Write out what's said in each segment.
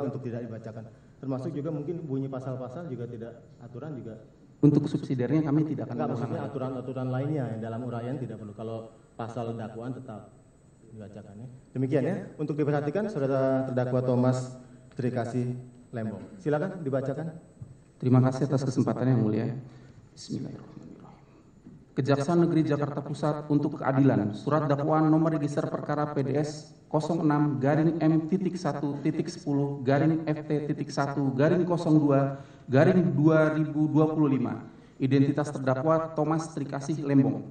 untuk tidak dibacakan. Termasuk juga mungkin bunyi pasal-pasal juga tidak, aturan juga. Untuk subsidiarnya kami tidak akan Enggak, mengulang. maksudnya aturan-aturan lainnya yang dalam uraian tidak perlu. Kalau pasal dakwaan tetap dibacakan ya. Demikian ya. Untuk diperhatikan saudara terdakwa Thomas Trikasih Lembong. Silakan dibacakan. Terima kasih atas kesempatannya yang mulia. Bismillahirrahmanirrahim. Kejaksaan Negeri Jakarta Pusat untuk keadilan. Surat dakwaan nomor register perkara PDS 06-M.1.10-FT.1-02-2025. Identitas terdakwa Thomas Trikasih Lembong.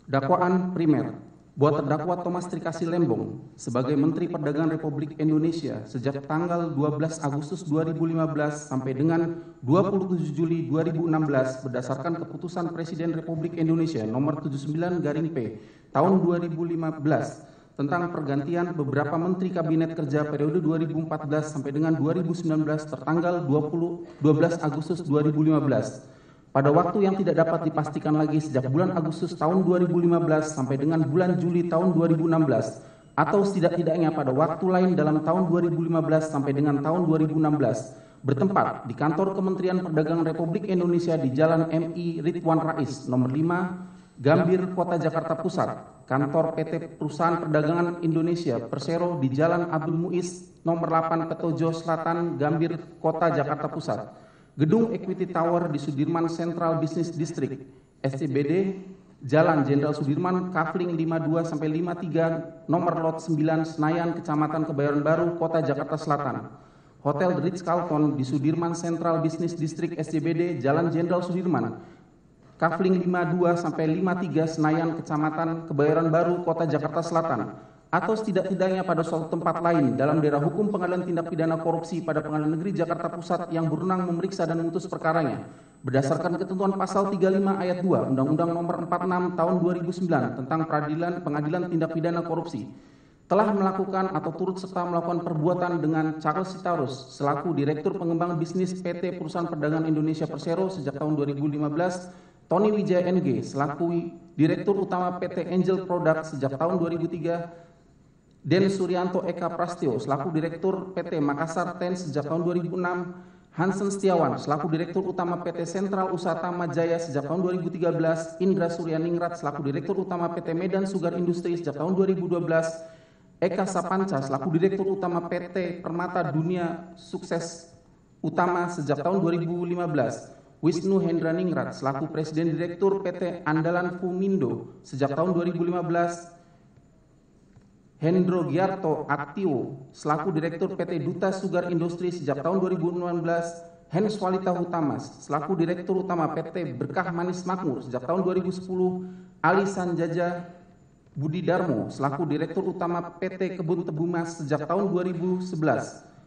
Dakwaan primer bahwa terdakwa Thomas Trikasih Lembong sebagai Menteri Perdagangan Republik Indonesia sejak tanggal 12 Agustus 2015 sampai dengan 27 Juli 2016 berdasarkan keputusan Presiden Republik Indonesia nomor 79-P tahun 2015 tentang pergantian beberapa Menteri Kabinet Kerja periode 2014 sampai dengan 2019 tertanggal 12 Agustus 2015. Pada waktu yang tidak dapat dipastikan lagi sejak bulan Agustus tahun 2015 sampai dengan bulan Juli tahun 2016 atau setidak-tidaknya pada waktu lain dalam tahun 2015 sampai dengan tahun 2016 bertempat di kantor Kementerian Perdagangan Republik Indonesia di Jalan MI Ridwan Rais nomor 5 Gambir Kota Jakarta Pusat, kantor PT Perusahaan Perdagangan Indonesia Persero di Jalan Abdul Muiz nomor 8 Petojo Selatan Gambir Kota Jakarta Pusat. Gedung Equity Tower di Sudirman Central Business District, SCBD, Jalan Jenderal Sudirman, Kafling 52 sampai 53, nomor lot 9, Senayan, Kecamatan Kebayoran Baru, Kota Jakarta Selatan. Hotel The Ritz-Carlton di Sudirman Central Business District, SCBD, Jalan Jenderal Sudirman, Kafling 52 sampai 53, Senayan, Kecamatan Kebayoran Baru, Kota Jakarta Selatan. Atau setidak-tidaknya pada suatu tempat lain dalam daerah hukum pengadilan tindak pidana korupsi pada Pengadilan Negeri Jakarta Pusat yang berwenang memeriksa dan memutus perkaranya berdasarkan ketentuan pasal 35 ayat 2 Undang-Undang Nomor 46 Tahun 2009 tentang Pengadilan Tindak Pidana Korupsi telah melakukan atau turut serta melakukan perbuatan dengan Charles Sitarus selaku Direktur Pengembangan Bisnis PT Perusahaan Perdagangan Indonesia Persero sejak tahun 2015, Tony Wijaya NG selaku Direktur Utama PT Angel Product sejak tahun 2003, Den Suryanto Eka Prastyo selaku Direktur PT Makassar Ten sejak tahun 2006, Hansen Setiawan selaku Direktur Utama PT Sentral Usaha Tama Jaya sejak tahun 2013, Indra Suryaningrat selaku Direktur Utama PT Medan Sugar Industri sejak tahun 2012, Eka Sapanca selaku Direktur Utama PT Permata Dunia Sukses Utama sejak tahun 2015, Wisnu Hendraningrat selaku Presiden Direktur PT Andalan Fumindo sejak tahun 2015, Hendro Giarto Aktio selaku Direktur PT Duta Sugar Industri sejak tahun 2019, Hens Walita Hutamas selaku Direktur Utama PT Berkah Manis Makmur sejak tahun 2010, Ali Sanjaja Budi Darmo selaku Direktur Utama PT Kebun Tebu Mas sejak tahun 2011.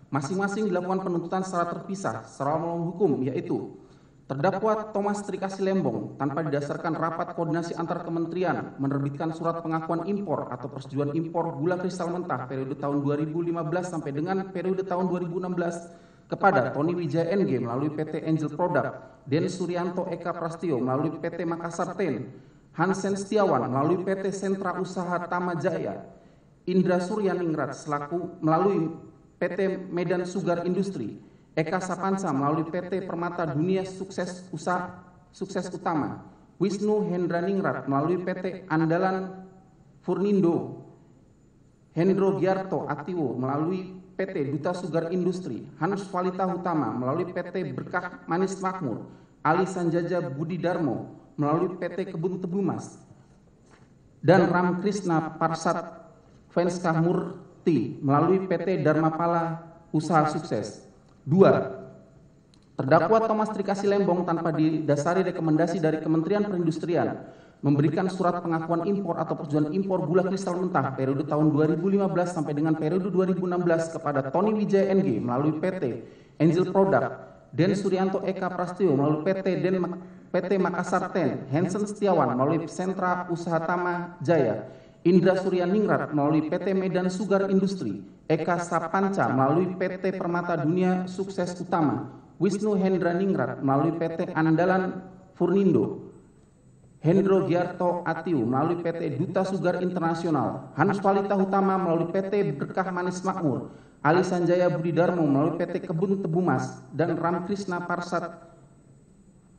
Masing-masing dilakukan penuntutan secara terpisah secara melawan hukum, yaitu terdakwa Thomas Trikasih Lembong tanpa didasarkan rapat koordinasi antar kementerian menerbitkan surat pengakuan impor atau persetujuan impor gula kristal mentah periode tahun 2015 sampai dengan periode tahun 2016 kepada Tony Wijaya NG melalui PT Angel Product, Den Suryanto Eka Prastyo melalui PT Makassar Ten, Hansen Setiawan melalui PT Sentra Usaha Tama Jaya, Indra Suryaningrat selaku melalui PT Medan Sugar Industri, Eka Sapanca melalui PT Permata Dunia Sukses Utama, Wisnu Hendraningrat melalui PT Andalan Furnindo, Hendro Giarto Aktiwo melalui PT Duta Sugar Industri, Hanus Walita Hutama melalui PT Berkah Manis Makmur, Ali Sanjaja Budi Darmo melalui PT Kebun Tebu Mas, dan Ram Krishna Parsat Venskah Murti melalui PT Dharmapala Usaha Sukses. 2. Terdakwa Thomas Trikasih Lembong tanpa didasari rekomendasi dari Kementerian Perindustrian memberikan surat pengakuan impor atau persetujuan impor gula kristal mentah periode tahun 2015 sampai dengan periode 2016 kepada Tony Wijaya NG melalui PT Angel Product, Den Suryanto Eka Prastyo melalui PT Makassar Ten, Hansen Setiawan melalui Sentra Usaha Tama Jaya, Indra Suryaningrat melalui PT Medan Sugar Industri, Eka Sapanca melalui PT Permata Dunia Sukses Utama, Wisnu Hendraningrat melalui PT Andalan Furnindo, Hendro Giarto Atiu melalui PT Duta Sugar Internasional, Hanus Walita Hutama melalui PT Berkah Manis Makmur, Ali Sanjaya Budi Darmo melalui PT Kebun Tebu Mas, dan Ramkrishna Parsat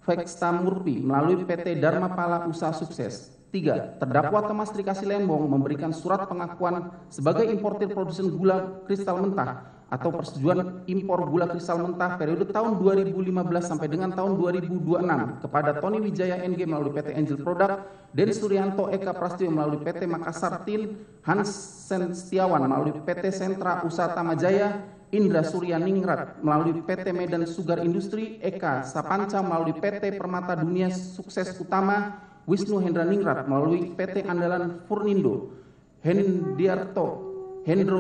Veksta Murpi melalui PT Dharma Pala Usaha Sukses. 3. Terdakwa Thomas Trikasih Lembong memberikan surat pengakuan sebagai importir produsen gula kristal mentah atau persetujuan impor gula kristal mentah periode tahun 2015 sampai dengan tahun 2026 kepada Tony Wijaya NG melalui PT Angel Product, Denny Suryanto Eka Prasetyo melalui PT Makassar Tin, Hansen Setiawan melalui PT Sentra Usaha Tamajaya, Indra Surya Ningrat melalui PT Medan Sugar Industri, Eka Sapanca melalui PT Permata Dunia Sukses Utama, Wisnu Hendra Ningrat melalui PT Andalan Furnindo, Hendro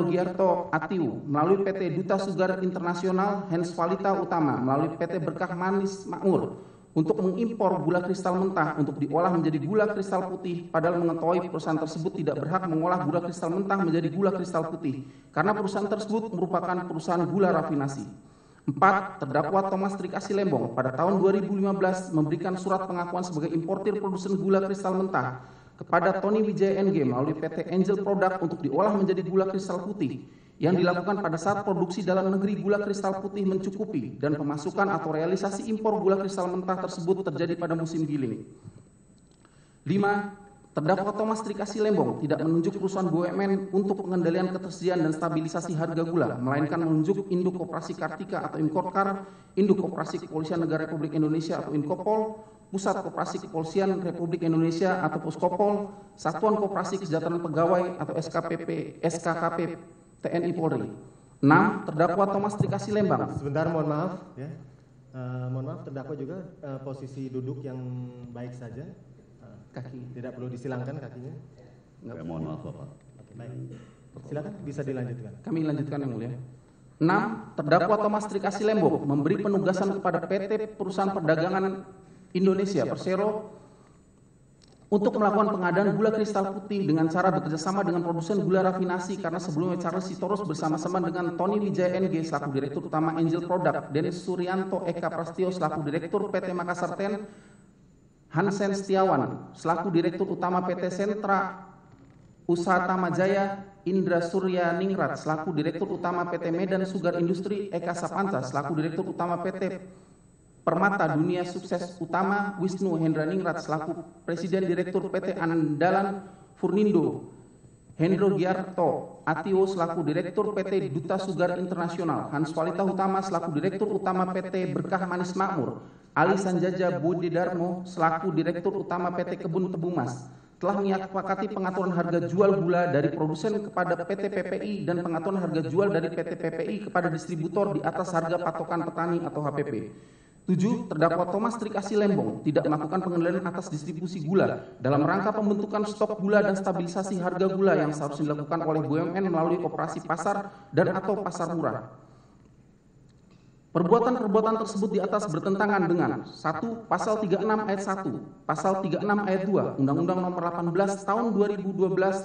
Giarto Atiu melalui PT Duta Sugar Internasional, Hens Valita Utama melalui PT Berkah Manis Makmur untuk mengimpor gula kristal mentah untuk diolah menjadi gula kristal putih, padahal mengetahui perusahaan tersebut tidak berhak mengolah gula kristal mentah menjadi gula kristal putih karena perusahaan tersebut merupakan perusahaan gula rafinasi. 4. Terdakwa Thomas Trikasih Lembong pada tahun 2015 memberikan surat pengakuan sebagai importir produsen gula kristal mentah kepada Tony Wijaya NG melalui PT Angel Product untuk diolah menjadi gula kristal putih yang dilakukan pada saat produksi dalam negeri gula kristal putih mencukupi dan pemasukan atau realisasi impor gula kristal mentah tersebut terjadi pada musim giling. 5. Terdakwa Thomas Trikasih Lembong tidak menunjuk perusahaan BUMN untuk pengendalian ketersediaan dan stabilisasi harga gula, melainkan menunjuk Induk Koperasi Kartika atau Inkorkar, Induk Koperasi Kepolisian Negara Republik Indonesia atau Inkopol, Pusat Koperasi Kepolisian Republik Indonesia atau Puskopol, Satuan Koperasi Kesejahteraan Pegawai atau SKKP TNI Polri. 6. Terdakwa Thomas Trikasih Lembong. Sebentar, mohon maaf ya. Mohon maaf, terdakwa juga posisi duduk yang baik saja. Kaki. Tidak perlu disilangkan kakinya. Enggak, mohon maaf Bapak. Oke, baik. Silakan bisa dilanjutkan. Kami lanjutkan yang mulia. 6. Terdakwa Thomas Trikasih Lembong memberi penugasan kepada PT Perusahaan Perdagangan Indonesia Persero untuk melakukan pengadaan gula kristal putih dengan cara bekerjasama dengan produsen gula rafinasi karena sebelumnya Charles Sitorus bersama-sama dengan Tony Wijaya NG selaku Direktur Utama Angel Product, Denny Suryanto Eka Prasetyo selaku Direktur PT Makassar Ten, Hansen Setiawan selaku Direktur Utama PT Sentra Usaha Tamajaya, Indra Surya Ningrat selaku Direktur Utama PT Medan Sugar Industri, Eka Sapanca selaku Direktur Utama PT Permata Dunia Sukses Utama, Wisnu Hendra Ningrat selaku Presiden Direktur PT Andalan Furnindo, Hendro Giarto Atio selaku Direktur PT Duta Sugar Internasional, Hans Walita Utama selaku Direktur Utama PT Berkah Manis Makmur, Ali Sanjaya Budi Darmo selaku Direktur Utama PT Kebun Tebu Mas telah menyepakati pengaturan harga jual gula dari produsen kepada PT PPI dan pengaturan harga jual dari PT PPI kepada distributor di atas harga patokan petani atau HPP. 7. Terdakwa Thomas Trikasih Lembong tidak melakukan pengendalian atas distribusi gula dalam rangka pembentukan stok gula dan stabilisasi harga gula yang seharusnya dilakukan oleh BUMN melalui koperasi pasar dan atau pasar murah. Perbuatan-perbuatan tersebut di atas bertentangan dengan 1. Pasal 36 ayat 1, Pasal 36 ayat 2, Undang-Undang Nomor 18 Tahun 2012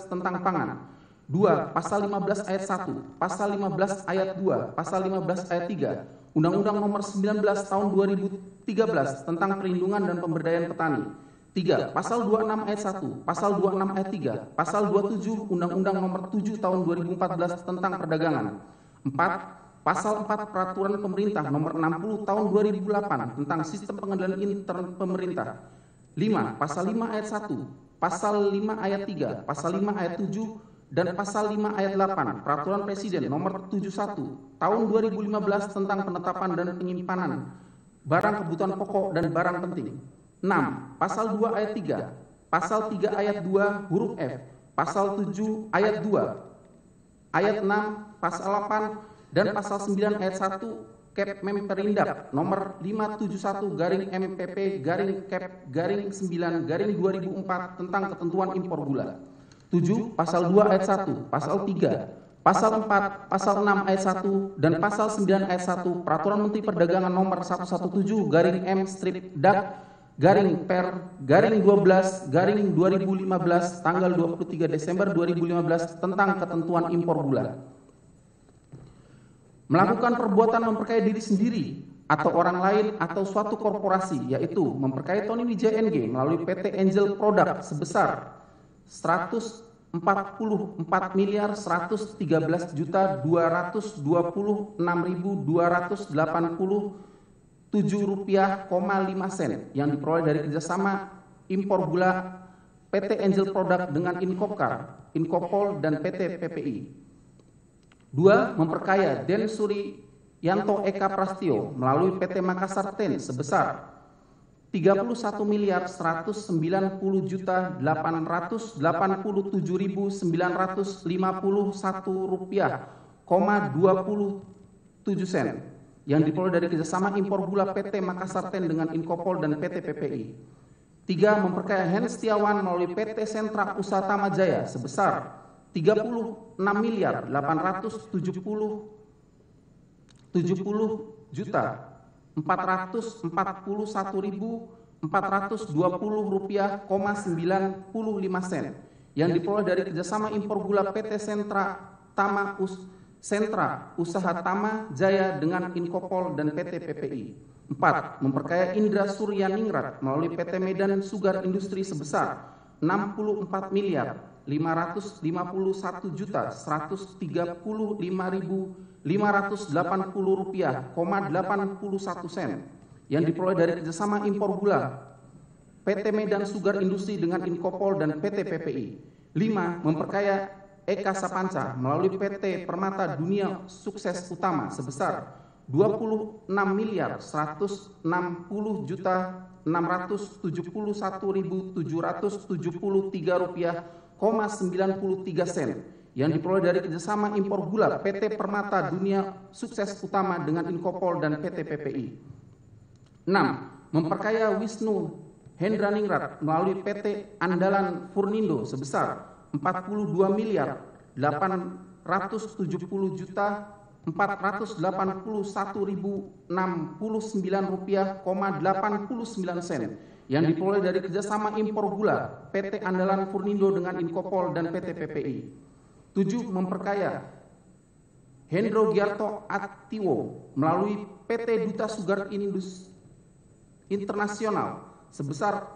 tentang Pangan. 2. Pasal 15 ayat 1, Pasal 15 ayat 2, Pasal 15 ayat 3, Undang-Undang Nomor 19 Tahun 2013 tentang Perlindungan dan Pemberdayaan Petani. 3. Pasal 26 ayat 1, Pasal 26 ayat 3, Pasal 27 Undang-Undang Nomor 7 Tahun 2014 tentang Perdagangan. 4. Pasal 4 Peraturan Pemerintah Nomor 60 Tahun 2008 tentang Sistem Pengendalian Intern Pemerintah. 5. Pasal 5 ayat 1, Pasal 5 ayat 3, Pasal 5 ayat 7, dan Pasal 5 ayat 8 Peraturan Presiden Nomor 71 Tahun 2015 tentang penetapan dan penyimpanan barang kebutuhan pokok dan barang penting. 6. Pasal 2 ayat 3, Pasal 3 ayat 2 huruf F, Pasal 7 ayat 2, ayat 6, Pasal 8, dan Pasal 9 ayat 1 Kep Memperindap Nomor 571-MP-Kep-9-2004 tentang ketentuan impor gula. 7. Pasal 2 ayat 1, Pasal 3, Pasal 4, Pasal 6 ayat 1, dan Pasal 9 ayat 1 Peraturan Menteri Perdagangan Nomor 117-M-DAG-Per-12-2015 tanggal 23 Desember 2015 tentang ketentuan impor gula. Melakukan perbuatan memperkaya diri sendiri atau orang lain atau suatu korporasi, yaitu memperkaya Tony Wijaya NG melalui PT Angel Product sebesar 100 Rp44.111.227.287,5 yang diperoleh dari kerjasama impor gula PT Angel Product dengan Inkopkar, Inkopol, dan PT PPI. 2. Memperkaya Den Suryanto Eka Prastio melalui PT Makassar Ten sebesar Rp31.987.851,27 yang diperoleh dari kerjasama impor gula PT Makassar Ten dengan Inkopol dan PT PPI. 3. Memperkaya Hen Setiawan melalui PT Sentra Usaha Tama Jaya sebesar Rp36.870.441.420,95 yang diperoleh dari kerjasama impor gula PT Sentra Usaha Tama Jaya dengan Inkopol dan PT PPI. 4. Memperkaya Indra Suryaningrat melalui PT Medan Sugar Industri sebesar Rp64.535.580,81 yang diperoleh dari kerjasama impor gula PT Medan Sugar Industri dengan Inkopol dan PT PPI. 5. Memperkaya Eka Sapanca melalui PT Permata Dunia Sukses Utama sebesar Rp26.161.773,93 yang diperoleh dari kerjasama impor gula PT Permata Dunia Sukses Utama dengan Inkopol dan PT PPI. 6. Memperkaya Wisnu Hendraningrat melalui PT Andalan Furnindo sebesar Rp44.481.069,89 yang diperoleh dari kerjasama impor gula PT Andalan Furnindo dengan Inkopol dan PT PPI. 7. Memperkaya Hendro Giarto Atiwo melalui PT Duta Sugar Internasional sebesar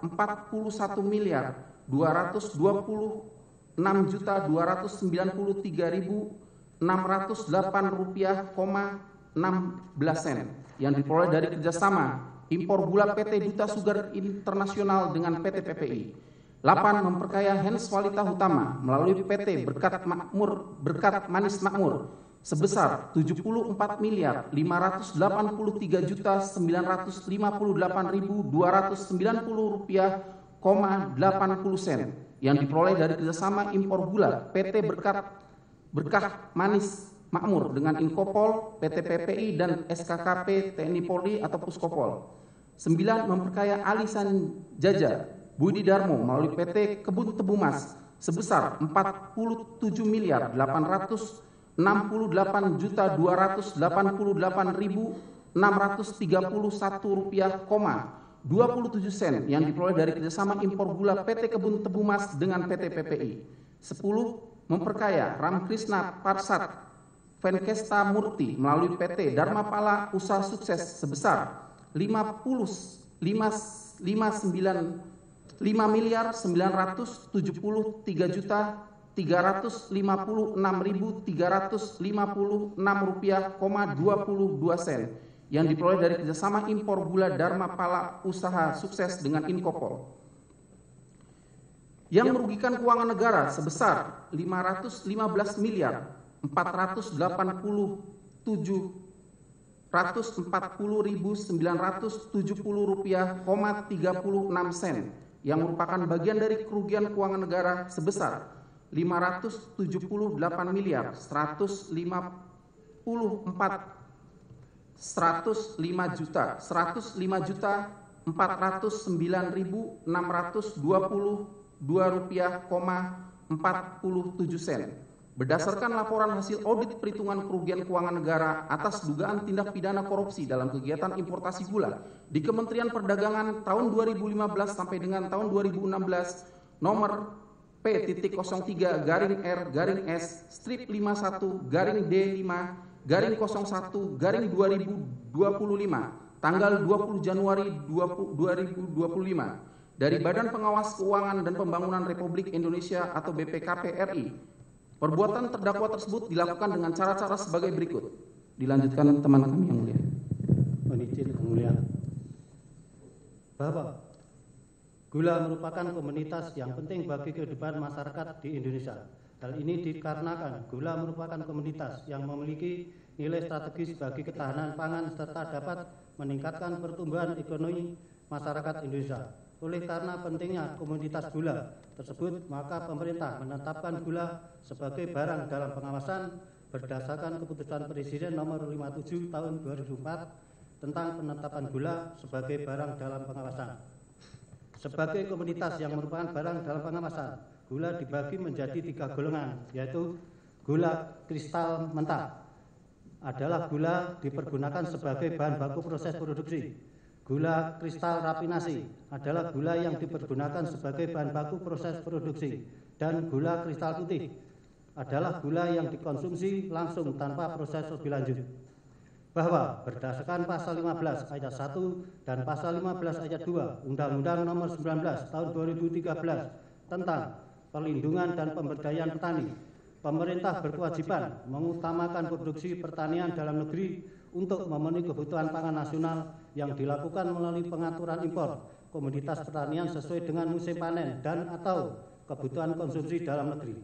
Rp44.226.293.608,16 yang diperoleh dari kerjasama impor gula PT Duta Sugar Internasional dengan PT PPI. 8. Memperkaya Hens Walita Hutama melalui PT Berkat Manis Makmur sebesar Rp74.553.958.290,80 yang diperoleh dari kerjasama impor gula PT Berkah Manis Makmur dengan Inkopol, PT PPI, dan SKKP TNI Polri atau Puskopol. 9. Memperkaya Alisan Jaja Budi Darmo melalui PT Kebun Tebu Mas sebesar Rp44.288.231,27 yang diperoleh dari kerjasama impor gula PT Kebun Tebu Mas dengan PT PPI. 10. Memperkaya Ramkrishna Parsat Venkesta Murti melalui PT Dharma Pala Usaha Sukses sebesar Rp5.953.356.356,22 yang diperoleh dari kerjasama impor gula Dharma Pala Usaha Sukses dengan Inkopol. Yang merugikan keuangan negara sebesar Rp517.440.970,36 yang merupakan bagian dari kerugian keuangan negara sebesar Rp517.450.409.492,47 berdasarkan laporan hasil audit perhitungan kerugian keuangan negara atas dugaan tindak pidana korupsi dalam kegiatan importasi gula di Kementerian Perdagangan tahun 2015 sampai dengan tahun 2016 nomor P.03.3-R-S/51-D5-01-01-2025 tanggal 20 Januari 2025 dari Badan Pengawas Keuangan dan Pembangunan Republik Indonesia atau BPKP RI. Perbuatan terdakwa tersebut dilakukan dengan cara-cara sebagai berikut. Dilanjutkan teman kami yang mulia. Mohon izin yang mulia. Bahwa gula merupakan komoditas yang penting bagi kehidupan masyarakat di Indonesia. Hal ini dikarenakan gula merupakan komoditas yang memiliki nilai strategis bagi ketahanan pangan serta dapat meningkatkan pertumbuhan ekonomi masyarakat Indonesia. Oleh karena pentingnya komoditas gula tersebut, maka pemerintah menetapkan gula sebagai barang dalam pengawasan berdasarkan keputusan Presiden nomor 57 tahun 2004 tentang penetapan gula sebagai barang dalam pengawasan. Sebagai komoditas yang merupakan barang dalam pengawasan, gula dibagi menjadi 3 golongan, yaitu gula kristal mentah adalah gula dipergunakan sebagai bahan baku proses produksi. Gula kristal rafinasi adalah gula yang dipergunakan sebagai bahan baku proses produksi, dan gula kristal putih adalah gula yang dikonsumsi langsung tanpa proses lebih lanjut. Bahwa berdasarkan pasal 15 ayat 1 dan pasal 15 ayat 2 Undang-Undang nomor 19 tahun 2013 tentang perlindungan dan pemberdayaan petani, pemerintah berkewajiban mengutamakan produksi pertanian dalam negeri untuk memenuhi kebutuhan pangan nasional yang dilakukan melalui pengaturan impor komoditas pertanian sesuai dengan musim panen dan atau kebutuhan konsumsi dalam negeri.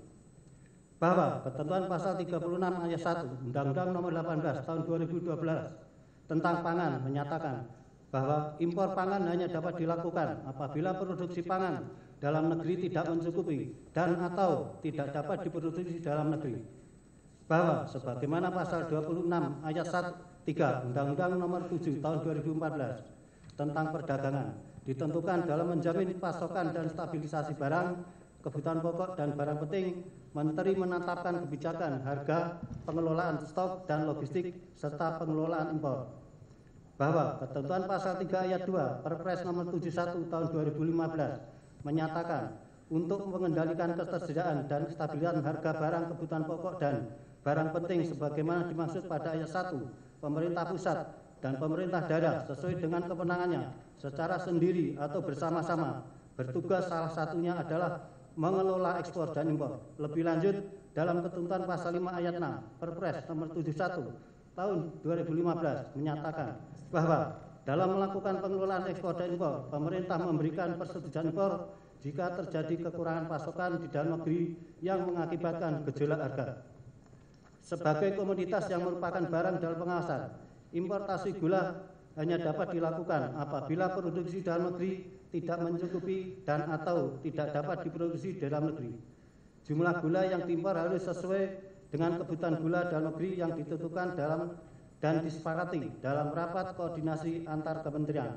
Bahwa ketentuan pasal 36 ayat 1 Undang-Undang nomor 18 tahun 2012 tentang pangan menyatakan bahwa impor pangan hanya dapat dilakukan apabila produksi pangan dalam negeri tidak mencukupi dan atau tidak dapat diproduksi dalam negeri. Bahwa sebagaimana pasal 26 ayat 3 Undang-Undang nomor 7 tahun 2014 tentang perdagangan ditentukan dalam menjamin pasokan dan stabilisasi barang, kebutuhan pokok dan barang penting, Menteri menetapkan kebijakan harga, pengelolaan stok dan logistik serta pengelolaan impor. Bahwa ketentuan pasal 3 ayat 2 Perpres nomor 71 tahun 2015 menyatakan untuk mengendalikan ketersediaan dan kestabilan harga barang kebutuhan pokok dan barang penting sebagaimana dimaksud pada ayat 1, pemerintah pusat dan pemerintah daerah sesuai dengan kewenangannya secara sendiri atau bersama-sama bertugas, salah satunya adalah mengelola ekspor dan impor. Lebih lanjut, dalam ketentuan pasal 5 ayat 6 Perpres nomor 71 tahun 2015 menyatakan bahwa dalam melakukan pengelolaan ekspor dan impor, pemerintah memberikan persetujuan impor jika terjadi kekurangan pasokan di dalam negeri yang mengakibatkan gejolak harga. Sebagai komoditas yang merupakan barang dalam pengawasan, importasi gula hanya dapat dilakukan apabila produksi dalam negeri tidak mencukupi dan atau tidak dapat diproduksi dalam negeri. Jumlah gula yang diimpor harus sesuai dengan kebutuhan gula dalam negeri yang ditentukan dalam dan disepakati dalam rapat koordinasi antar kementerian.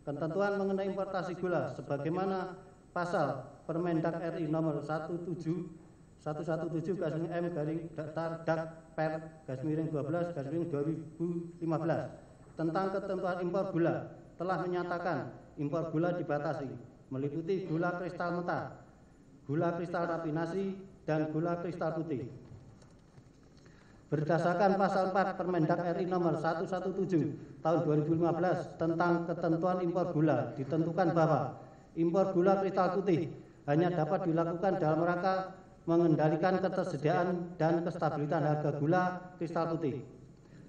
Ketentuan mengenai importasi gula sebagaimana pasal Permendak RI nomor 117/M/Dak/Per/12/2015 tentang ketentuan impor gula telah menyatakan impor gula dibatasi, meliputi gula kristal mentah, gula kristal rafinasi, dan gula kristal putih. Berdasarkan pasal 4 Permendak RI nomor 117 tahun 2015 tentang ketentuan impor gula ditentukan bahwa impor gula kristal putih hanya dapat dilakukan dalam rangka mengendalikan ketersediaan dan kestabilitas harga gula kristal putih.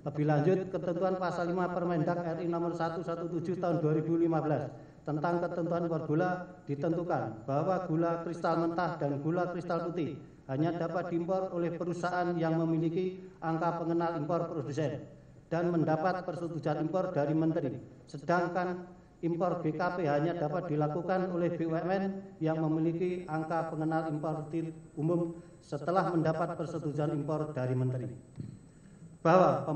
Lebih lanjut, ketentuan pasal 5 Permendak RI nomor 117 tahun 2015 tentang ketentuan impor gula ditentukan bahwa gula kristal mentah dan gula kristal putih hanya dapat diimpor oleh perusahaan yang memiliki angka pengenal impor produsen dan mendapat persetujuan impor dari Menteri. Sedangkan impor BKP hanya dapat dilakukan oleh BUMN yang memiliki angka pengenal importir umum setelah mendapat persetujuan impor dari Menteri. Bahwa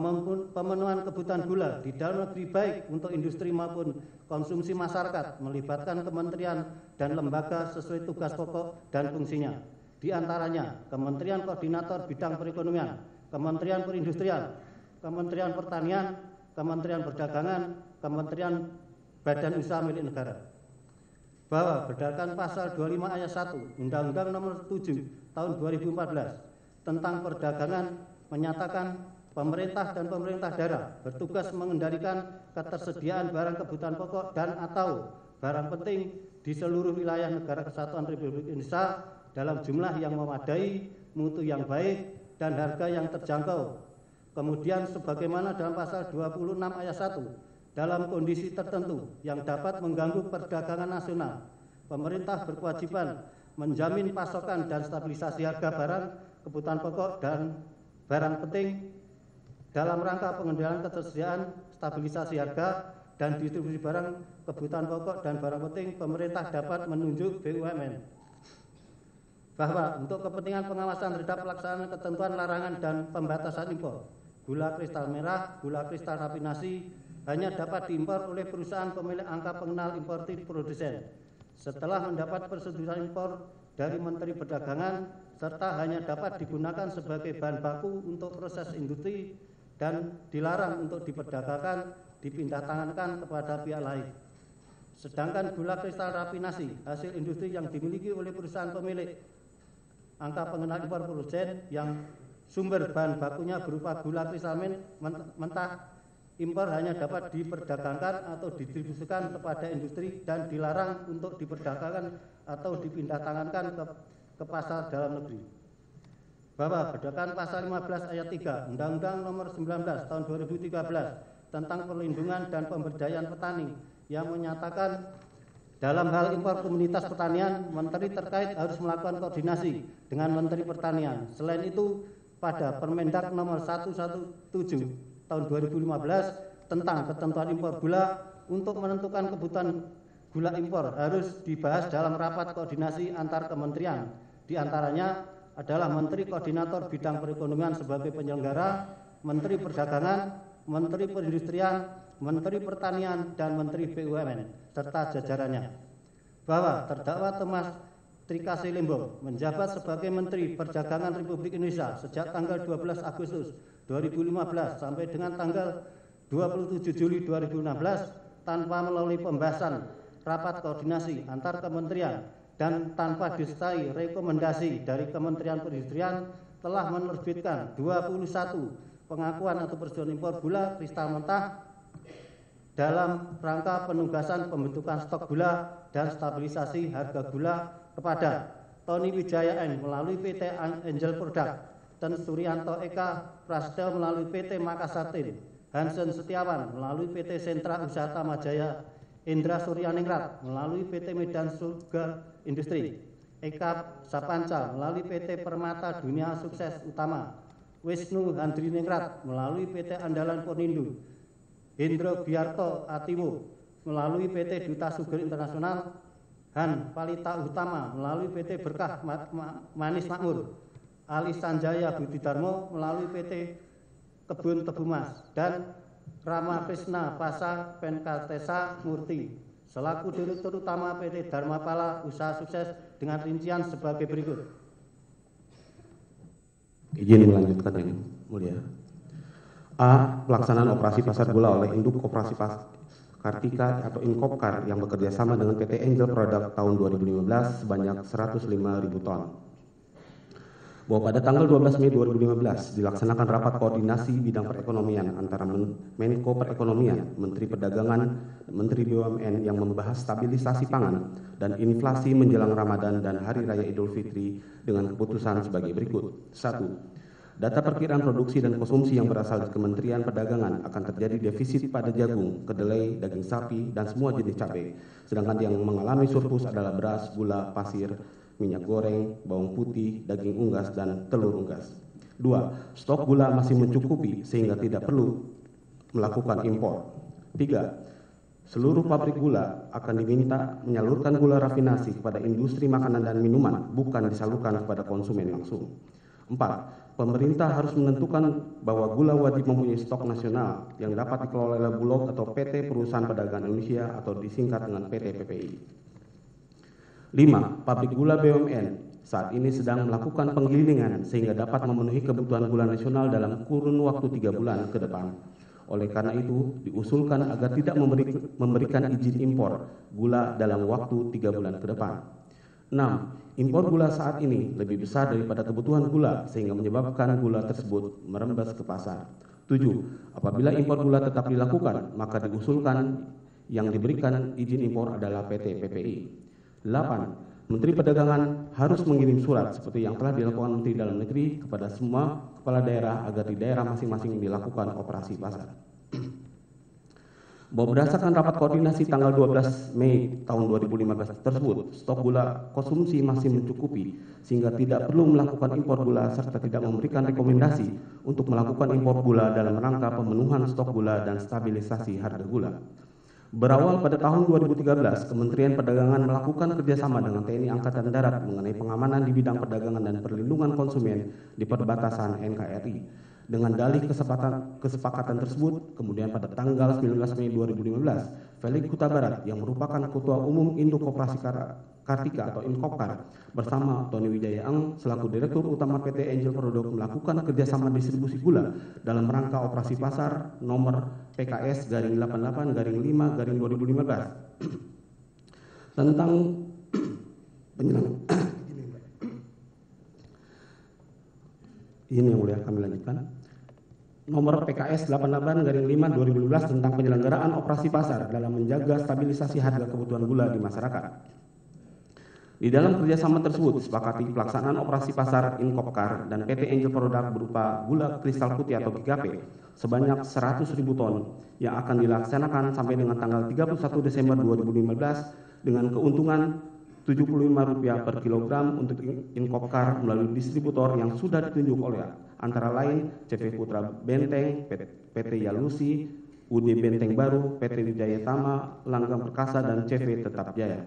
pemenuhan kebutuhan gula di dalam negeri baik untuk industri maupun konsumsi masyarakat melibatkan kementerian dan lembaga sesuai tugas pokok dan fungsinya. Di antaranya Kementerian Koordinator Bidang Perekonomian, Kementerian Perindustrian, Kementerian Pertanian, Kementerian Perdagangan, Kementerian Badan Usaha Milik Negara. Bahwa berdasarkan pasal 25 ayat 1 Undang-Undang nomor 7 tahun 2014 tentang perdagangan menyatakan pemerintah dan pemerintah daerah bertugas mengendalikan ketersediaan barang kebutuhan pokok dan atau barang penting di seluruh wilayah Negara Kesatuan Republik Indonesia dalam jumlah yang memadai, mutu yang baik, dan harga yang terjangkau. Kemudian sebagaimana dalam pasal 26 ayat 1, dalam kondisi tertentu yang dapat mengganggu perdagangan nasional, pemerintah berkewajiban menjamin pasokan dan stabilisasi harga barang, kebutuhan pokok, dan barang penting dalam rangka pengendalian ketersediaan, stabilisasi harga, dan distribusi barang, kebutuhan pokok, dan barang penting. Pemerintah dapat menunjuk BUMN bahwa untuk kepentingan pengawasan terhadap pelaksanaan ketentuan larangan dan pembatasan impor gula kristal merah, gula kristal rafinasi hanya dapat diimpor oleh perusahaan pemilik angka pengenal importir produsen setelah mendapat persetujuan impor dari Menteri Perdagangan, serta hanya dapat digunakan sebagai bahan baku untuk proses industri dan dilarang untuk diperdagangkan, dipindah tangankan kepada pihak lain. Sedangkan gula kristal rafinasi hasil industri yang dimiliki oleh perusahaan pemilik angka pengenal impor produsen yang sumber bahan bakunya berupa gula kristal mentah impor hanya dapat diperdagangkan atau didistribusikan kepada industri dan dilarang untuk diperdagangkan atau dipindah tangankan ke pasar dalam negeri. Bahwa berdasarkan pasal 15 ayat 3 Undang-Undang Nomor 19 Tahun 2013 tentang perlindungan dan pemberdayaan petani yang menyatakan dalam hal impor komoditas pertanian, Menteri terkait harus melakukan koordinasi dengan Menteri Pertanian. Selain itu, pada Permendak Nomor 117 Tahun 2015 tentang ketentuan impor gula untuk menentukan kebutuhan gula impor harus dibahas dalam rapat koordinasi antar kementerian. Di antaranya adalah Menteri Koordinator Bidang Perekonomian sebagai penyelenggara, Menteri Perdagangan, Menteri Perindustrian, Menteri Pertanian, dan Menteri BUMN serta jajarannya. Bahwa terdakwa Thomas Trikasih Lembong menjabat sebagai Menteri Perdagangan Republik Indonesia sejak tanggal 12 Agustus 2015 sampai dengan tanggal 27 Juli 2016 tanpa melalui pembahasan rapat koordinasi antar kementerian dan tanpa disertai rekomendasi dari Kementerian Perindustrian telah menerbitkan 21 pengakuan atau persetujuan impor gula kristal mentah dalam rangka penugasan pembentukan stok gula dan stabilisasi harga gula kepada Tony Wijaya N melalui PT Angel Product, Ten Suryanto Eka Prasetyo melalui PT Makassar Tin, Hansen Setiawan melalui PT Sentra Usaha Tamajaya, Indra Suryaningrat melalui PT Medan Surga Industri, Eka Sapanca melalui PT Permata Dunia Sukses Utama, Wisnu Handriningrat melalui PT Andalan Ponindo, Hendro Biarto Atiwo melalui PT Duta Sugar Internasional, Han Palita Utama melalui PT Berkah Manis Makmur, Ali Sanjaya Budidarmo melalui PT Kebun Tebu Mas, dan Rama Krishna Pasa Penkatesa Murti selaku Direktur Utama PT Dharmapala Usaha Sukses dengan rincian sebagai berikut. Izin melanjutkan yang mulia. A. Pelaksanaan operasi pasar gula oleh induk operasi Kartika atau Inkopkar yang bekerja sama dengan PT Angel Product tahun 2015 sebanyak 105.000 ton. Bahwa pada tanggal 12 Mei 2015 dilaksanakan rapat koordinasi bidang perekonomian antara Menko Perekonomian, Menteri Perdagangan, dan Menteri BUMN yang membahas stabilisasi pangan dan inflasi menjelang Ramadan dan Hari Raya Idul Fitri dengan keputusan sebagai berikut. 1. Data perkiraan produksi dan konsumsi yang berasal dari Kementerian Perdagangan akan terjadi defisit pada jagung, kedelai, daging sapi, dan semua jenis cabai. Sedangkan yang mengalami surplus adalah beras, gula, pasir, minyak goreng, bawang putih, daging unggas, dan telur unggas. 2. Stok gula masih mencukupi sehingga tidak perlu melakukan impor. 3. Seluruh pabrik gula akan diminta menyalurkan gula rafinasi kepada industri makanan dan minuman, bukan disalurkan kepada konsumen langsung. 4. Pemerintah harus menentukan bahwa gula wajib mempunyai stok nasional yang dapat dikelola oleh Bulog atau PT Perusahaan Perdagangan Indonesia atau disingkat dengan PT PPI. 5. Pabrik gula BUMN saat ini sedang melakukan penggilingan sehingga dapat memenuhi kebutuhan gula nasional dalam kurun waktu 3 bulan ke depan. Oleh karena itu, diusulkan agar tidak memberikan izin impor gula dalam waktu 3 bulan ke depan. 6. Impor gula saat ini lebih besar daripada kebutuhan gula sehingga menyebabkan gula tersebut merembes ke pasar. 7. Apabila impor gula tetap dilakukan, maka diusulkan yang diberikan izin impor adalah PT PPI. 8. Menteri Perdagangan harus mengirim surat seperti yang telah dilakukan Menteri Dalam Negeri kepada semua kepala daerah agar di daerah masing-masing dilakukan operasi pasar. Bahwa berdasarkan rapat koordinasi tanggal 12 Mei tahun 2015 tersebut, stok gula konsumsi masih mencukupi sehingga tidak perlu melakukan impor gula serta tidak memberikan rekomendasi untuk melakukan impor gula dalam rangka pemenuhan stok gula dan stabilisasi harga gula. Berawal pada tahun 2013, Kementerian Perdagangan melakukan kerjasama dengan TNI Angkatan Darat mengenai pengamanan di bidang perdagangan dan perlindungan konsumen di perbatasan NKRI. Dengan dalih kesepakatan tersebut, kemudian pada tanggal 19 Mei 2015, Felix Huta Barat yang merupakan Ketua Umum Induk Koperasi Kartika atau Inkopkar bersama Tony Wijaya Eng selaku Direktur Utama PT Angel Product melakukan kerjasama distribusi gula dalam rangka operasi pasar nomor PKS /88 /5 2015 tentang penyelenggaraan. Ini yang mulia kami lanjutkan. Nomor PKS 88/5/2015 tentang penyelenggaraan operasi pasar dalam menjaga stabilisasi harga kebutuhan gula di masyarakat. Di dalam kerjasama tersebut disepakati pelaksanaan operasi pasar Inkopkar dan PT Angel Product berupa gula kristal putih atau GKP sebanyak 100.000 ton yang akan dilaksanakan sampai dengan tanggal 31 Desember 2015 dengan keuntungan Rp75 per kilogram untuk Inkopkar melalui distributor yang sudah ditunjuk oleh antara lain CV Putra Benteng, PT Yalusi, UD Benteng Baru, PT Wijaya Tama, Langgam Perkasa, dan CV Tetap Jaya.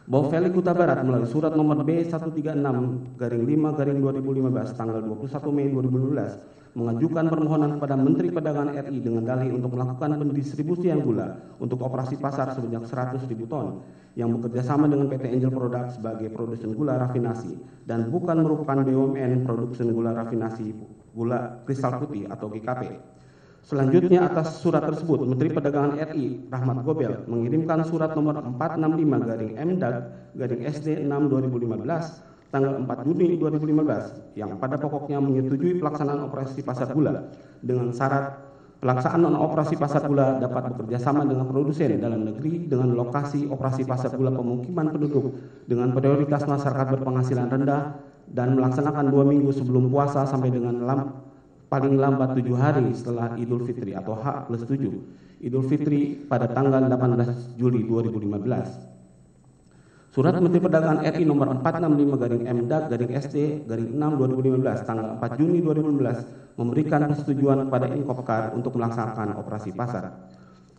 Bahwa Felix Huta Barat melalui surat nomor B136/5/2015 tanggal 21 Mei 2015 mengajukan permohonan kepada Menteri Perdagangan RI dengan dalih untuk melakukan pendistribusian gula untuk operasi pasar sebanyak 100.000 ton yang bekerjasama dengan PT Angel Product sebagai produsen gula rafinasi dan bukan merupakan BUMN produsen gula rafinasi gula kristal putih atau GKP. Selanjutnya atas surat tersebut Menteri Perdagangan RI Rahmat Gobel mengirimkan surat nomor 465/MDAG/SD6/2015 tanggal 4 Juni 2015 yang pada pokoknya menyetujui pelaksanaan operasi pasar gula dengan syarat pelaksanaan operasi pasar gula dapat bekerjasama dengan produsen dalam negeri dengan lokasi operasi pasar gula pemukiman penduduk dengan prioritas masyarakat berpenghasilan rendah dan melaksanakan 2 minggu sebelum puasa sampai dengan paling lambat 7 hari setelah Idul Fitri atau H+7 Idul Fitri pada tanggal 18 Juli 2015. Surat Menteri Perdagangan RI nomor 465/MDAG/SD/6/2015 tanggal 4 Juni 2015 memberikan persetujuan kepada Inkopkar untuk melaksanakan operasi pasar.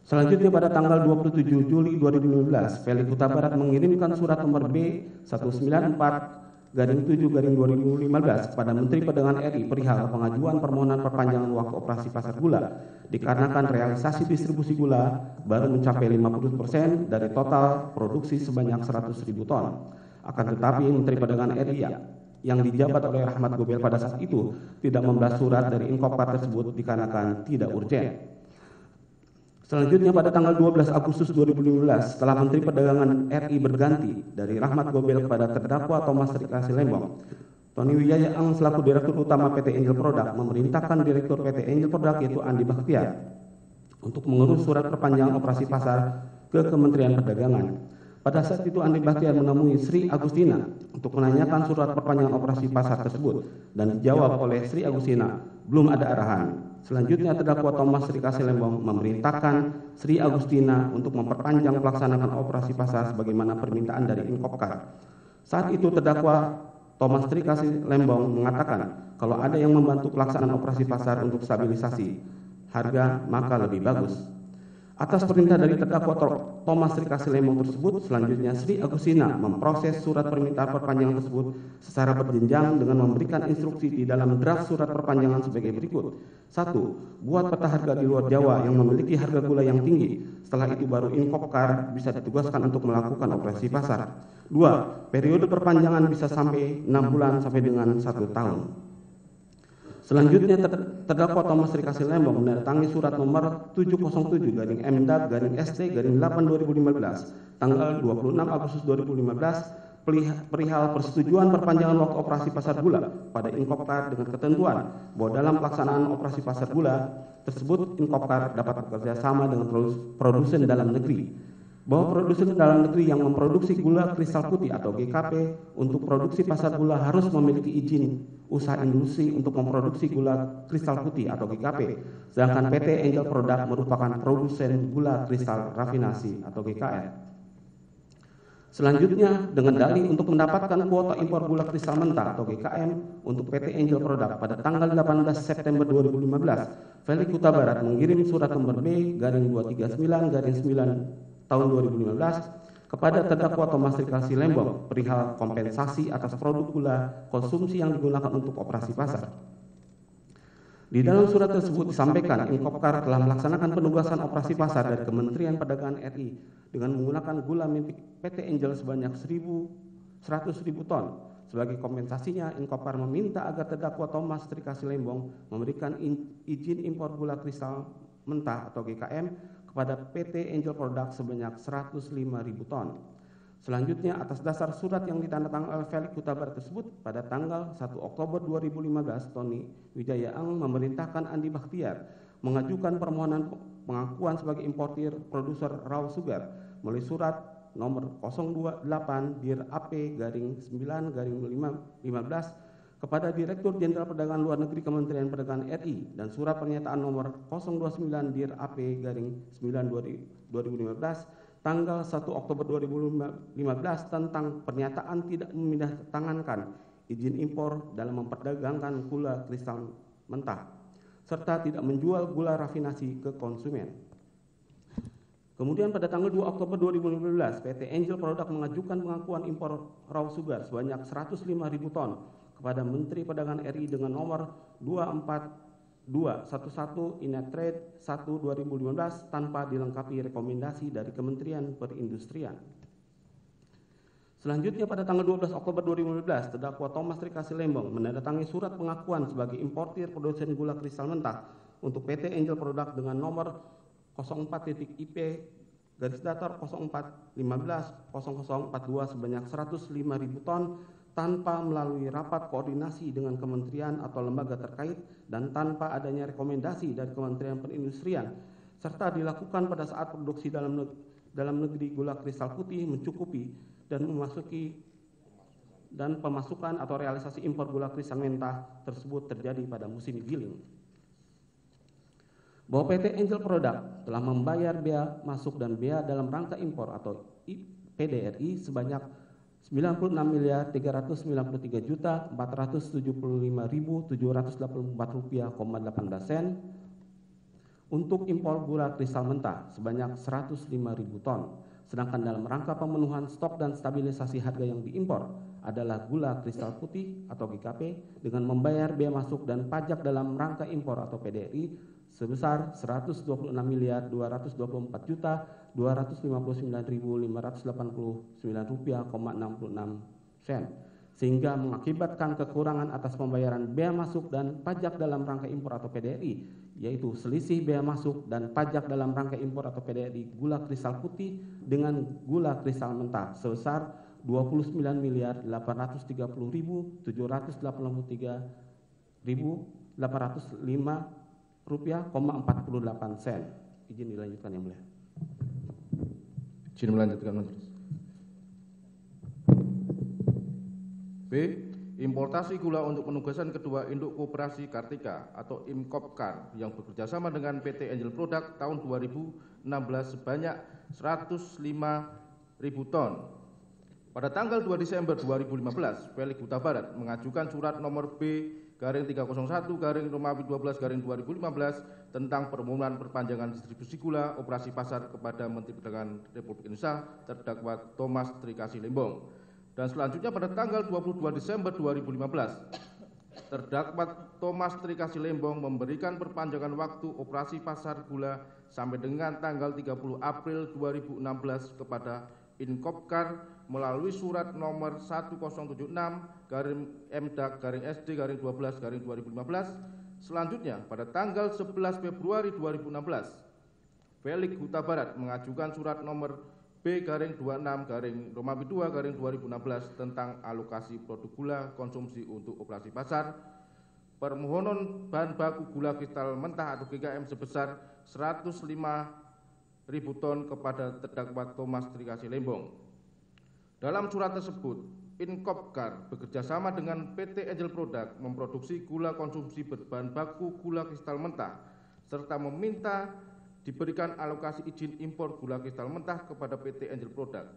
Selanjutnya pada tanggal 27 Juli 2015, Felix Huta Barat mengirimkan surat nomor B194/7/2015 kepada Menteri Perdagangan RI perihal pengajuan permohonan perpanjangan waktu operasi pasar gula dikarenakan realisasi distribusi gula baru mencapai 50% dari total produksi sebanyak 100.000 ton. Akan tetapi Menteri Perdagangan RI yang dijabat oleh Rahmat Gobel pada saat itu tidak membalas surat dari Inkopkar tersebut dikarenakan tidak urgen. Selanjutnya pada tanggal 12 Agustus 2015 setelah Menteri Perdagangan RI berganti dari Rahmat Gobel kepada terdakwa Thomas Rikasi Lembong, Tony Wijaya Eng selaku Direktur Utama PT Angel Product memerintahkan Direktur PT Angel Product yaitu Andi Bakhtiar untuk mengurus surat perpanjangan operasi pasar ke Kementerian Perdagangan. Pada saat itu Andi Bakhtiar menemui Sri Agustina untuk menanyakan surat perpanjangan operasi pasar tersebut dan dijawab oleh Sri Agustina, belum ada arahan. Selanjutnya terdakwa Thomas Rikasi Lembong memerintahkan Sri Agustina untuk memperpanjang pelaksanaan operasi pasar sebagaimana permintaan dari Inkopkar. Saat itu terdakwa Thomas Rikasi Lembong mengatakan kalau ada yang membantu pelaksanaan operasi pasar untuk stabilisasi harga maka lebih bagus. Atas perintah dari terdakwa Thomas Rikasi Lembong tersebut, selanjutnya Sri Agustina memproses surat permintaan perpanjangan tersebut secara berjenjang dengan memberikan instruksi di dalam draft surat perpanjangan sebagai berikut. 1. Buat peta harga di luar Jawa yang memiliki harga gula yang tinggi. Setelah itu baru Inkopkar bisa ditugaskan untuk melakukan operasi pasar. 2. Periode perpanjangan bisa sampai 6 bulan sampai dengan 1 tahun. Selanjutnya terdakwa Thomas Rikasi Lembong mendatangi surat nomor 707/MDAG/SD/8/2015 tanggal 26 Agustus 2015 perihal persetujuan perpanjangan waktu operasi pasar gula pada Inkopkar dengan ketentuan bahwa dalam pelaksanaan operasi pasar gula tersebut Inkopkar dapat bekerja sama dengan produsen dalam negeri. bahwa produsen dalam negeri yang memproduksi gula kristal putih atau GKP untuk produksi pasar gula harus memiliki izin usaha industri untuk memproduksi gula kristal putih atau GKP, sedangkan PT Angel Product merupakan produsen gula kristal rafinasi atau GKR. Selanjutnya, dengan dalih untuk mendapatkan kuota impor gula kristal mentah atau GKM untuk PT Angel Product pada tanggal 18 September 2015, Felix Huta Barat mengirim surat nomor B/239/9 tahun 2015 kepada terdakwa Thomas Trikasih Lembong perihal kompensasi atas produk gula konsumsi yang digunakan untuk operasi pasar. Di dalam surat tersebut disampaikan Inkopkar telah melaksanakan penugasan operasi pasar dari Kementerian Perdagangan RI dengan menggunakan gula milik PT Angel sebanyak 100.000 ton. Sebagai kompensasinya, Inkopkar meminta agar terdakwa Thomas Trikasih Lembong memberikan izin impor gula kristal mentah atau GKM kepada PT Angel Product sebanyak 105.000 ton. Selanjutnya, atas dasar surat yang ditandatangani oleh Felix Huta Barat tersebut, pada tanggal 1 Oktober 2015, Tony Wijayaang memerintahkan Andi Bakhtiar mengajukan permohonan pengakuan sebagai importir produser raw sugar melalui surat nomor 028-AP-9-15 kepada Direktur Jenderal Perdagangan Luar Negeri Kementerian Perdagangan RI dan surat pernyataan nomor 029-AP-9-2015 tanggal 1 Oktober 2015 tentang pernyataan tidak memindahtangankan izin impor dalam memperdagangkan gula kristal mentah, serta tidak menjual gula rafinasi ke konsumen. Kemudian pada tanggal 2 Oktober 2015, PT Angel Product mengajukan pengakuan impor raw sugar sebanyak 105.000 ton kepada Menteri Perdagangan RI dengan nomor 24211 Inetrade 1/2015 tanpa dilengkapi rekomendasi dari Kementerian Perindustrian. Selanjutnya pada tanggal 12 Oktober 2015, terdakwa Thomas Trikasih Lembong menandatangani surat pengakuan sebagai importir produsen gula kristal mentah untuk PT Angel Product dengan nomor 04.IP-04150042 sebanyak 105.000 ton tanpa melalui rapat koordinasi dengan kementerian atau lembaga terkait dan tanpa adanya rekomendasi dari Kementerian Perindustrian, serta dilakukan pada saat produksi dalam negeri gula kristal putih mencukupi dan pemasukan atau realisasi impor gula kristal mentah tersebut terjadi pada musim giling. Bahwa PT Angel Product telah membayar bea masuk dan bea dalam rangka impor atau PDRI sebanyak 96.393.475.784 rupiah,18 sen untuk impor gula kristal mentah sebanyak 105.000 ton. Sedangkan dalam rangka pemenuhan stok dan stabilisasi harga yang diimpor adalah gula kristal putih atau GKP dengan membayar bea masuk dan pajak dalam rangka impor atau PDRI sebesar 126.254.259.589 rupiah,66 sen, sehingga mengakibatkan kekurangan atas pembayaran bea masuk dan pajak dalam rangka impor atau PDRI, yaitu selisih bea masuk dan pajak dalam rangka impor atau PDRI gula kristal putih dengan gula kristal mentah sebesar 29.830.783.805 rupiah,48 sen. Izin dilanjutkan yang mulia. Izin melanjutkan Menteri. B. Importasi gula untuk penugasan kedua Induk Koperasi Kartika atau Inkopkar yang bekerjasama dengan PT Angel Product tahun 2016 sebanyak 105.000 ton. Pada tanggal 2 Desember 2015, Felix Huta Barat mengajukan surat nomor B/301/Romawi 12/2015 tentang permohonan perpanjangan distribusi gula operasi pasar kepada Menteri Perdagangan Republik Indonesia terdakwa Thomas Trikasih Lembong. Dan selanjutnya pada tanggal 22 Desember 2015, terdakwa Thomas Trikasih Lembong memberikan perpanjangan waktu operasi pasar gula sampai dengan tanggal 30 April 2016 kepada Inkopkar melalui surat nomor 1076-MDAK-SD-12-2015. Selanjutnya pada tanggal 11 Februari 2016, Felix Huta Barat mengajukan surat nomor B/26/Romawi 2/2016 tentang alokasi produk gula konsumsi untuk operasi pasar, permohonan bahan baku gula kristal mentah atau GKM sebesar 105.000 ton kepada terdakwa Thomas Trikasih Lembong. Dalam surat tersebut, Inkopkar bekerjasama dengan PT Angel Product memproduksi gula konsumsi berbahan baku gula kristal mentah, serta meminta diberikan alokasi izin impor gula kristal mentah kepada PT Angel Product.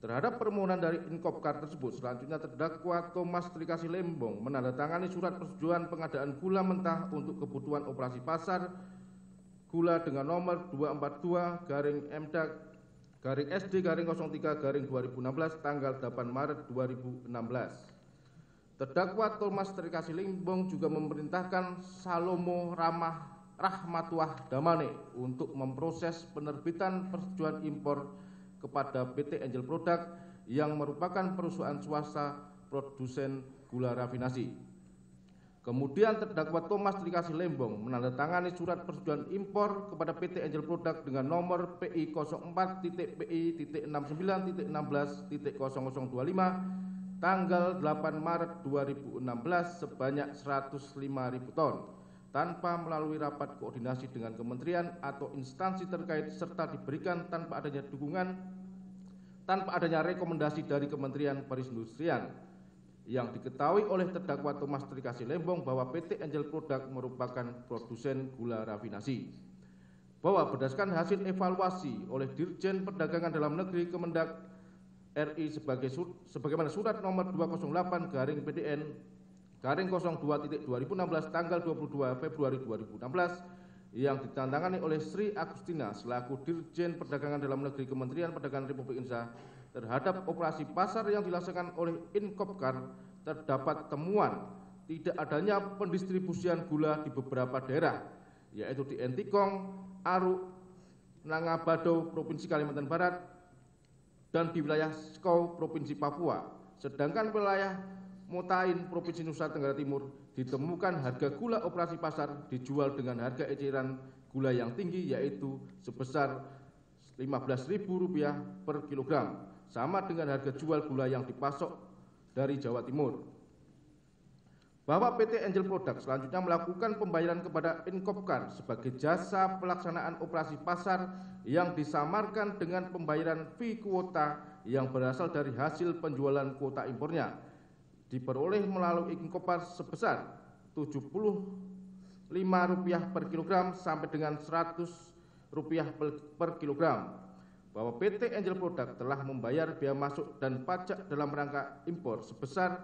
Terhadap permohonan dari Inkopkar tersebut, selanjutnya terdakwa Thomas Trikasih Lembong menandatangani surat persetujuan pengadaan gula mentah untuk kebutuhan operasi pasar gula dengan nomor 242-MDAG-SD-03-2016 tanggal 8 Maret 2016. Terdakwa Thomas Trikasih Lembong juga memerintahkan Salomo Rahmatullah Damane untuk memproses penerbitan persetujuan impor kepada PT Angel Product yang merupakan perusahaan swasta produsen gula rafinasi. Kemudian terdakwa Thomas Trikasih Lembong menandatangani surat persetujuan impor kepada PT Angel Product dengan nomor PI 04.PI.69.16.0025 tanggal 8 Maret 2016 sebanyak 105.000 ton tanpa melalui rapat koordinasi dengan kementerian atau instansi terkait serta diberikan tanpa adanya rekomendasi dari Kementerian Perindustrian. Yang diketahui oleh terdakwa Thomas Trikasih Lembong bahwa PT Angel Product merupakan produsen gula rafinasi. Bahwa berdasarkan hasil evaluasi oleh Dirjen Perdagangan Dalam Negeri Kemendak RI sebagaimana surat nomor 208-PDN-02.2016 tanggal 22 Februari 2016 yang ditantangani oleh Sri Agustina selaku Dirjen Perdagangan Dalam Negeri Kementerian Perdagangan Republik Indonesia terhadap operasi pasar yang dilaksanakan oleh Inkopkar, terdapat temuan tidak adanya pendistribusian gula di beberapa daerah, yaitu di Entikong, Aruk, Nangabado, Provinsi Kalimantan Barat, dan di wilayah Skau, Provinsi Papua. Sedangkan wilayah Motain, Provinsi Nusa Tenggara Timur, ditemukan harga gula operasi pasar dijual dengan harga eceran gula yang tinggi, yaitu sebesar Rp15.000 per kilogram, sama dengan harga jual gula yang dipasok dari Jawa Timur. Bahwa PT Angel Product selanjutnya melakukan pembayaran kepada Inkopkar sebagai jasa pelaksanaan operasi pasar yang disamarkan dengan pembayaran fee kuota yang berasal dari hasil penjualan kuota impornya, diperoleh melalui Inkopkar sebesar Rp75 per kilogram sampai dengan Rp100 per kilogram. Bahwa PT Angel Product telah membayar biaya masuk dan pajak dalam rangka impor sebesar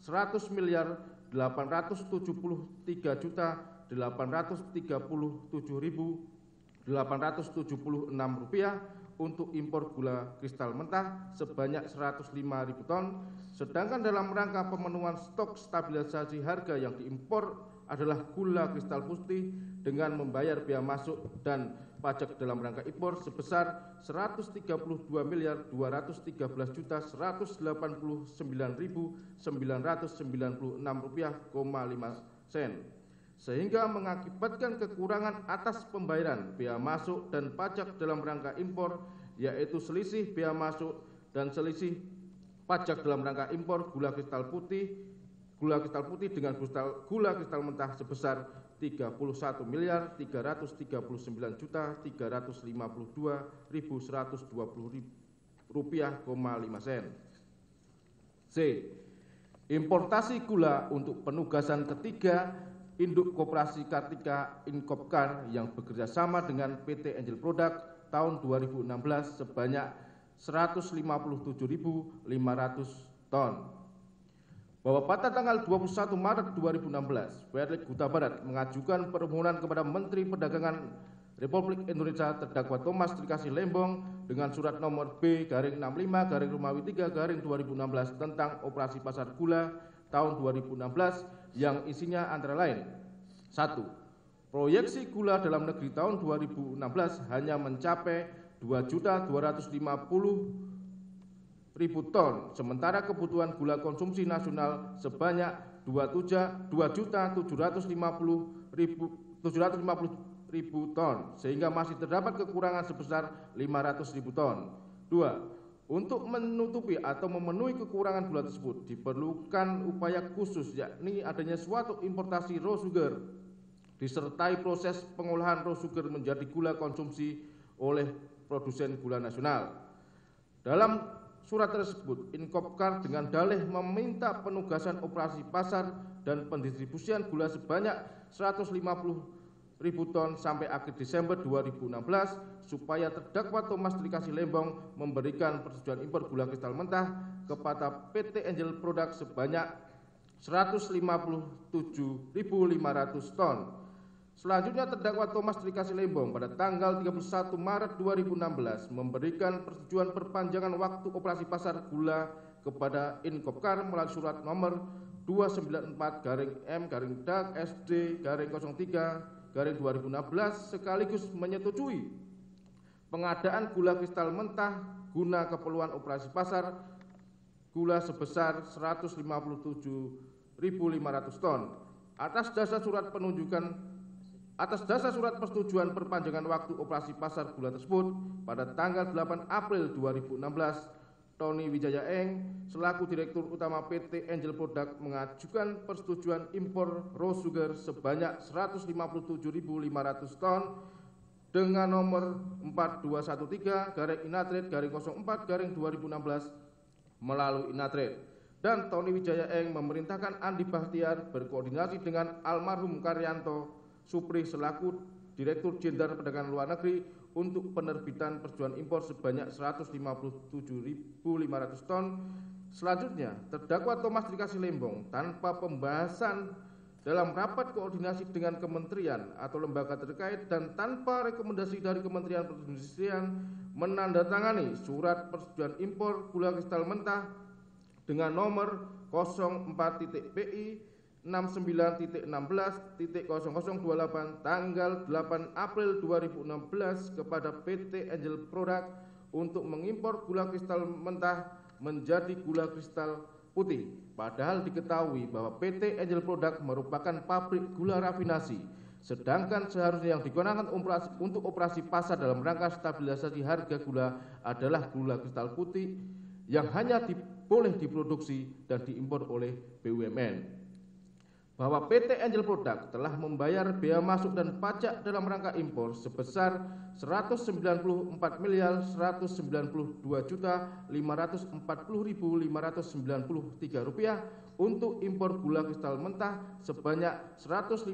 Rp100.837.876.876 untuk impor gula kristal mentah sebanyak 105.000 ton, sedangkan dalam rangka pemenuhan stok stabilisasi harga yang diimpor adalah gula kristal putih dengan membayar biaya masuk dan pajak dalam rangka impor sebesar Rp132.239.996,5 sehingga mengakibatkan kekurangan atas pembayaran biaya masuk dan pajak dalam rangka impor, yaitu selisih biaya masuk dan selisih pajak dalam rangka impor gula kristal putih dengan gula kristal mentah sebesar Rp301.339.352.120,5. C. Importasi gula untuk penugasan ketiga induk koperasi Kartika Inkopkar yang bekerjasama dengan PT Angel Product tahun 2016 sebanyak 157.500 ton. Bahwa pada tanggal 21 Maret 2016, PT Kuta Barat mengajukan permohonan kepada Menteri Perdagangan Republik Indonesia terdakwa Thomas Trikasih Lembong dengan surat nomor B-65-Romawi 3-2016 tentang operasi pasar gula tahun 2016 yang isinya antara lain: 1. Proyeksi gula dalam negeri tahun 2016 hanya mencapai 2.250.000 ton, sementara kebutuhan gula konsumsi nasional sebanyak 2.750.000 ton, sehingga masih terdapat kekurangan sebesar 500.000 ton. 2. Untuk menutupi atau memenuhi kekurangan gula tersebut diperlukan upaya khusus, yakni adanya suatu importasi raw sugar disertai proses pengolahan raw sugar menjadi gula konsumsi oleh produsen gula nasional. Dalam surat tersebut, Inkopkar dengan dalih meminta penugasan operasi pasar dan pendistribusian gula sebanyak 150.000 ton sampai akhir Desember 2016 supaya terdakwa Thomas Trikasih Lembong memberikan persetujuan impor gula kristal mentah kepada PT Angel Product sebanyak 157.500 ton. Selanjutnya terdakwa Thomas Trikasih Lembong pada tanggal 31 Maret 2016 memberikan persetujuan perpanjangan waktu operasi pasar gula kepada Inkopkar melalui surat nomor 294-M-DAG-SD-03-2016 sekaligus menyetujui pengadaan gula kristal mentah guna keperluan operasi pasar gula sebesar 157.500 ton. Atas dasar surat persetujuan perpanjangan waktu operasi pasar gula tersebut pada tanggal 8 April 2016, Tony Wijaya Eng selaku Direktur Utama PT Angel Product mengajukan persetujuan impor raw sugar sebanyak 157.500 ton dengan nomor 4213-Inatrade-04-2016 melalui Inatrade. Dan Tony Wijaya Eng memerintahkan Andi Bahtiar berkoordinasi dengan almarhum Karyanto Supri selaku Direktur Jenderal Perdagangan Luar Negeri untuk penerbitan persetujuan impor sebanyak 157.500 ton. Selanjutnya, terdakwa Thomas Trikasih Lembong tanpa pembahasan dalam rapat koordinasi dengan kementerian atau lembaga terkait dan tanpa rekomendasi dari Kementerian Perindustrian menandatangani surat persetujuan impor gula kristal mentah dengan nomor 04.PI 69.16.0028 tanggal 8 April 2016 kepada PT Angel Product untuk mengimpor gula kristal mentah menjadi gula kristal putih. Padahal diketahui bahwa PT Angel Product merupakan pabrik gula rafinasi, sedangkan seharusnya yang digunakan untuk operasi pasar dalam rangka stabilisasi harga gula adalah gula kristal putih yang hanya boleh diproduksi dan diimpor oleh BUMN. Bahwa PT Angel Product telah membayar bea masuk dan pajak dalam rangka impor sebesar Rp194.192.540.593 untuk impor gula kristal mentah sebanyak 157.500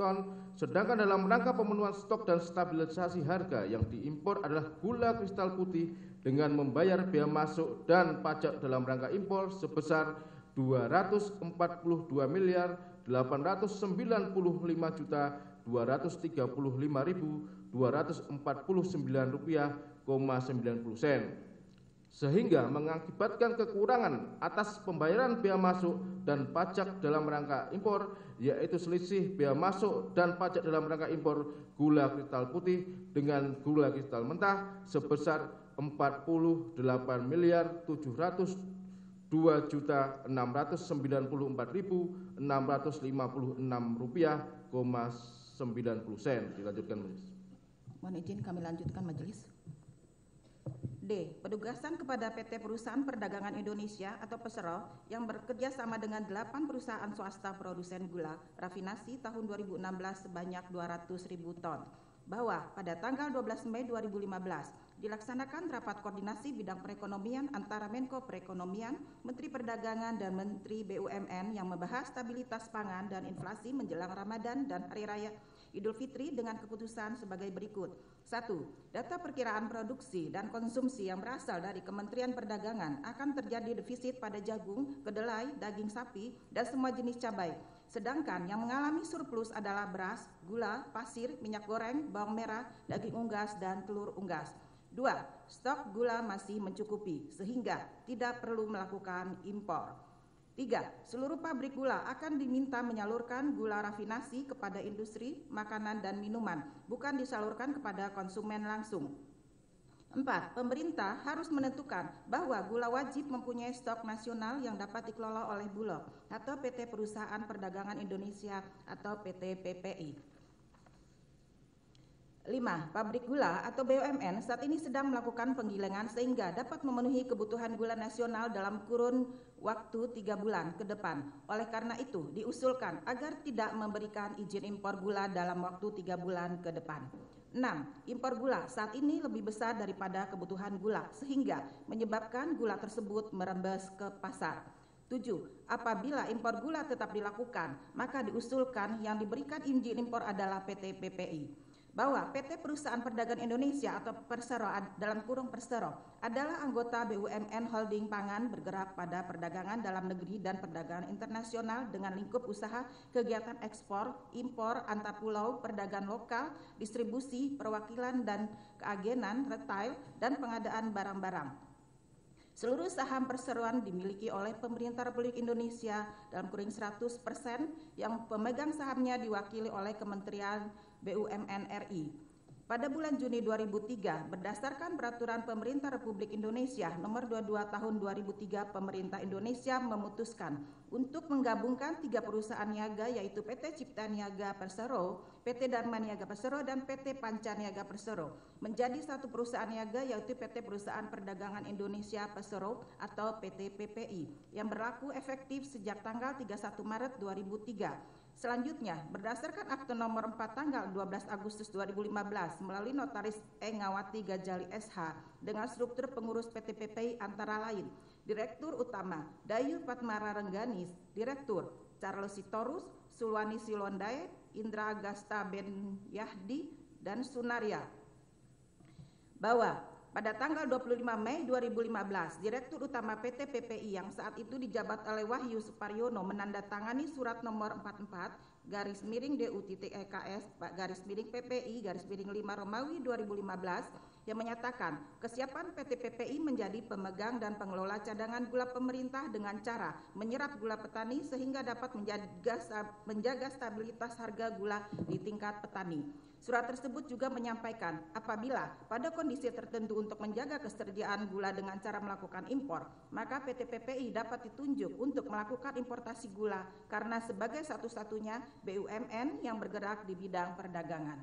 ton, sedangkan dalam rangka pemenuhan stok dan stabilisasi harga yang diimpor adalah gula kristal putih dengan membayar bea masuk dan pajak dalam rangka impor sebesar Rp204.200.945.239,90, sehingga mengakibatkan kekurangan atas pembayaran bea masuk dan pajak dalam rangka impor, yaitu selisih bea masuk dan pajak dalam rangka impor gula kristal putih dengan gula kristal mentah sebesar Rp488.294.656,90. Dilanjutkan, Majelis. Mohon izin kami lanjutkan, Majelis. D. Penugasan kepada PT Perusahaan Perdagangan Indonesia atau PESRO yang bekerja sama dengan 8 perusahaan swasta produsen gula rafinasi tahun 2016 sebanyak 200.000 ton. Bahwa pada tanggal 12 Mei 2015 dilaksanakan rapat koordinasi bidang perekonomian antara Menko Perekonomian, Menteri Perdagangan, dan Menteri BUMN yang membahas stabilitas pangan dan inflasi menjelang Ramadan dan Hari Raya Idul Fitri dengan keputusan sebagai berikut. 1. Data perkiraan produksi dan konsumsi yang berasal dari Kementerian Perdagangan akan terjadi defisit pada jagung, kedelai, daging sapi, dan semua jenis cabai. Sedangkan yang mengalami surplus adalah beras, gula, pasir, minyak goreng, bawang merah, daging unggas, dan telur unggas. 2. Stok gula masih mencukupi sehingga tidak perlu melakukan impor. 3. Seluruh pabrik gula akan diminta menyalurkan gula rafinasi kepada industri, makanan, dan minuman, bukan disalurkan kepada konsumen langsung. 4. Pemerintah harus menentukan bahwa gula wajib mempunyai stok nasional yang dapat dikelola oleh Bulog atau PT Perusahaan Perdagangan Indonesia atau PT PPI. 5. Pabrik gula atau BUMN saat ini sedang melakukan penggilingan sehingga dapat memenuhi kebutuhan gula nasional dalam kurun waktu 3 bulan ke depan. Oleh karena itu, diusulkan agar tidak memberikan izin impor gula dalam waktu 3 bulan ke depan. 6. Impor gula saat ini lebih besar daripada kebutuhan gula sehingga menyebabkan gula tersebut merembes ke pasar. 7. Apabila impor gula tetap dilakukan, maka diusulkan yang diberikan izin impor adalah PT PPI. Bahwa PT Perusahaan Perdagangan Indonesia atau Persero dalam kurung Persero adalah anggota BUMN Holding Pangan bergerak pada perdagangan dalam negeri dan perdagangan internasional dengan lingkup usaha kegiatan ekspor, impor, antar pulau, perdagangan lokal, distribusi, perwakilan dan keagenan, retail, dan pengadaan barang-barang. Seluruh saham perseroan dimiliki oleh pemerintah Republik Indonesia dalam kurung 100% yang pemegang sahamnya diwakili oleh Kementerian BUMN RI. Pada bulan Juni 2003, berdasarkan Peraturan Pemerintah Republik Indonesia Nomor 22 Tahun 2003, Pemerintah Indonesia memutuskan untuk menggabungkan 3 perusahaan niaga yaitu PT Cipta Niaga Persero, PT Dharma Niaga Persero, dan PT Panca Niaga Persero menjadi satu perusahaan niaga yaitu PT Perusahaan Perdagangan Indonesia Persero atau PT PPI yang berlaku efektif sejak tanggal 31 Maret 2003. Selanjutnya, berdasarkan Akte Nomor 4 tanggal 12 Agustus 2015 melalui Notaris Ngawati Gajali SH dengan struktur pengurus PT PPI antara lain Direktur Utama Dayu Patmara Rengganis, Direktur Charles Sitorus, Sulwani Silondae, Indra Agasta Ben Yahdi, dan Sunaria. Bahwa pada tanggal 25 Mei 2015, Direktur Utama PT PPI yang saat itu dijabat oleh Wahyu Suparyono menandatangani surat nomor 44/DU-EKS/PPI/5 Romawi 2015 yang menyatakan kesiapan PT PPI menjadi pemegang dan pengelola cadangan gula pemerintah dengan cara menyerap gula petani sehingga dapat menjaga stabilitas harga gula di tingkat petani. Surat tersebut juga menyampaikan apabila pada kondisi tertentu untuk menjaga ketersediaan gula dengan cara melakukan impor, maka PT PPI dapat ditunjuk untuk melakukan importasi gula karena sebagai satu-satunya BUMN yang bergerak di bidang perdagangan.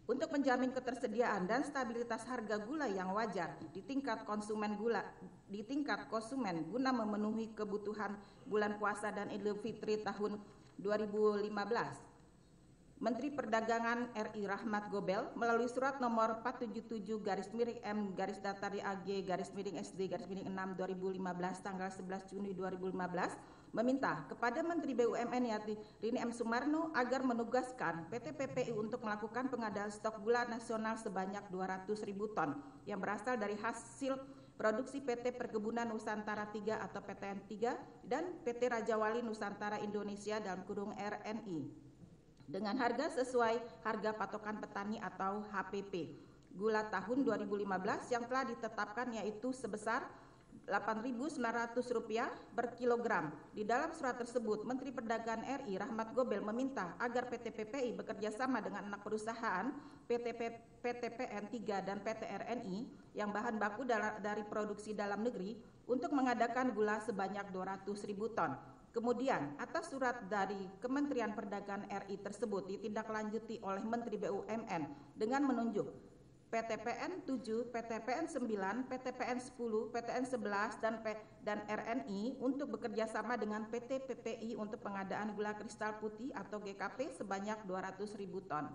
Untuk menjamin ketersediaan dan stabilitas harga gula yang wajar di tingkat konsumen guna memenuhi kebutuhan bulan puasa dan Idul Fitri tahun 2015. Menteri Perdagangan RI Rahmat Gobel melalui surat nomor 477-M-Data-AG-SD-6 tanggal 11 Juni 2015 meminta kepada Menteri BUMN yakni Rini M. Sumarno agar menugaskan PT PPI untuk melakukan pengadaan stok gula nasional sebanyak 200.000 ton yang berasal dari hasil produksi PT Perkebunan Nusantara 3 atau PTN 3 dan PT Raja Wali Nusantara Indonesia dalam kurung RNI. Dengan harga sesuai harga patokan petani atau HPP gula tahun 2015 yang telah ditetapkan yaitu sebesar Rp8.900 per kilogram. Di dalam surat tersebut, Menteri Perdagangan RI Rahmat Gobel meminta agar PT PPI bekerja sama dengan anak perusahaan PT PN 3 dan PT RNI yang bahan baku dari produksi dalam negeri untuk mengadakan gula sebanyak 200.000 ton. Kemudian, atas surat dari Kementerian Perdagangan RI tersebut ditindaklanjuti oleh Menteri BUMN dengan menunjuk PT PN 7, PT PN 9, PT PN 10, PTN 11, dan RNI untuk bekerja sama dengan PT PPI untuk pengadaan gula kristal putih atau GKP sebanyak 200.000 ton.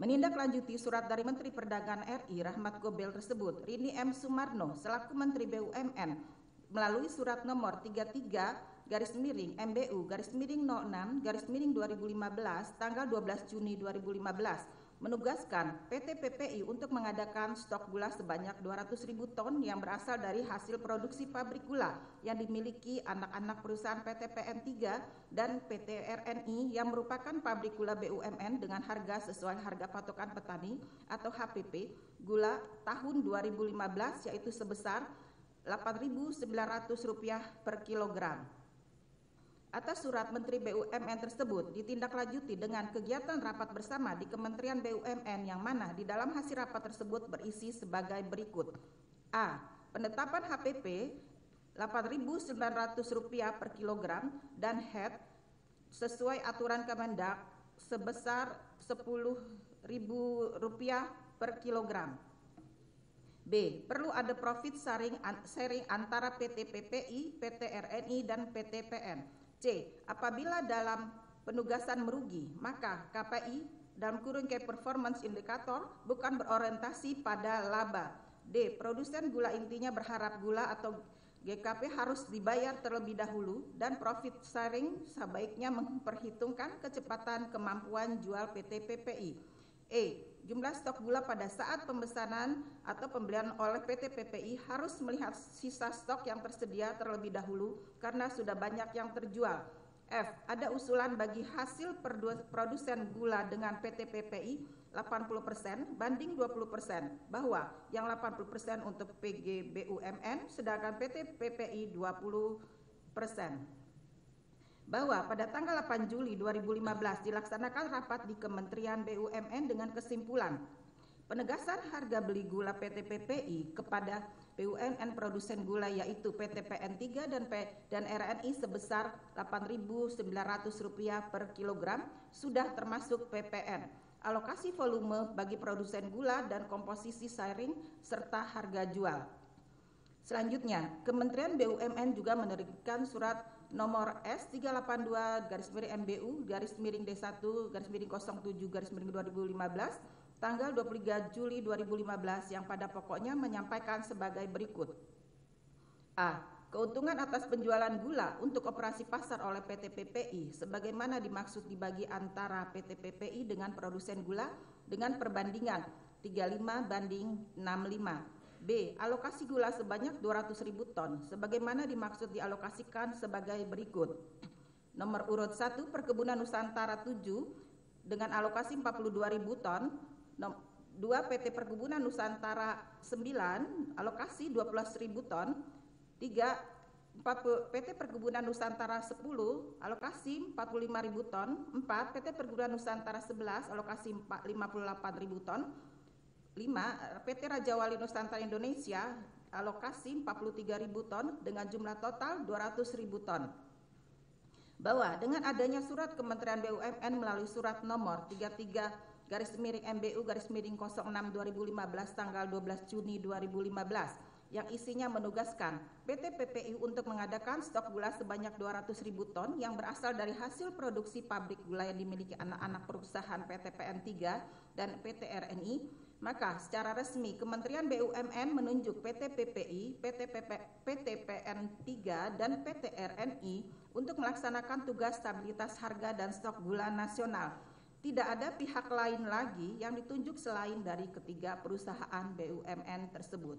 Menindaklanjuti surat dari Menteri Perdagangan RI Rahmat Gobel tersebut, Rini M. Sumarno selaku Menteri BUMN melalui surat nomor 33-MBU-06-2015 tanggal 12 Juni 2015 menugaskan PT PPI untuk mengadakan stok gula sebanyak 200.000 ton yang berasal dari hasil produksi pabrik gula yang dimiliki anak-anak perusahaan PT PN 3 dan PT RNI yang merupakan pabrik gula BUMN dengan harga sesuai harga patokan petani atau HPP gula tahun 2015 yaitu sebesar Rp8.900 per kilogram. Atas surat Menteri BUMN tersebut ditindaklanjuti dengan kegiatan rapat bersama di Kementerian BUMN yang mana di dalam hasil rapat tersebut berisi sebagai berikut. A. Penetapan HPP Rp8.900 per kilogram dan HET sesuai aturan Kemendak sebesar Rp10.000 per kilogram. B. Perlu ada profit sharing antara PT PPI, PT RNI, dan PT PN. C. Apabila dalam penugasan merugi, maka KPI dalam kurung key performance indicator bukan berorientasi pada laba. D. Produsen gula intinya berharap gula atau GKP harus dibayar terlebih dahulu dan profit sharing sebaiknya memperhitungkan kecepatan kemampuan jual PT PPI. E. Jumlah stok gula pada saat pemesanan atau pembelian oleh PT PPI harus melihat sisa stok yang tersedia terlebih dahulu karena sudah banyak yang terjual. F. Ada usulan bagi hasil produsen gula dengan PT PPI 80% banding 20%, bahwa yang 80% untuk PG BUMN sedangkan PT PPI 20%. Bahwa pada tanggal 8 Juli 2015 dilaksanakan rapat di Kementerian BUMN dengan kesimpulan penegasan harga beli gula PT PPI kepada BUMN produsen gula yaitu PT PN3 dan RNI sebesar Rp8.900 per kilogram sudah termasuk PPN, alokasi volume bagi produsen gula dan komposisi sharing serta harga jual. Selanjutnya, Kementerian BUMN juga menerbitkan surat nomor S382-MBU-D1-D1-07-2015 tanggal 23 Juli 2015 yang pada pokoknya menyampaikan sebagai berikut. A. Keuntungan atas penjualan gula untuk operasi pasar oleh PT PPI sebagaimana dimaksud dibagi antara PT PPI dengan produsen gula dengan perbandingan 35:65. B. Alokasi gula sebanyak 200.000 ton sebagaimana dimaksud dialokasikan sebagai berikut. Nomor urut 1 Perkebunan Nusantara 7 dengan alokasi 42.000 ton. 2 PT Perkebunan Nusantara 9 alokasi 12.000 ton. 3 PT Perkebunan Nusantara 10 alokasi 45.000 ton. 4 PT Perkebunan Nusantara 11 alokasi 58.000 ton. 5. PT Raja Wali Nusantara Indonesia alokasi 43.000 ton dengan jumlah total 200.000 ton. Bahwa dengan adanya surat Kementerian BUMN melalui surat nomor 33-MBU-06-2015 tanggal 12 Juni 2015 yang isinya menugaskan PT PPI untuk mengadakan stok gula sebanyak 200.000 ton yang berasal dari hasil produksi pabrik gula yang dimiliki anak-anak perusahaan PT PN3 dan PT RNI, maka secara resmi Kementerian BUMN menunjuk PT PPI, PT PN3 dan PT RNI untuk melaksanakan tugas stabilitas harga dan stok gula nasional. Tidak ada pihak lain lagi yang ditunjuk selain dari ketiga perusahaan BUMN tersebut.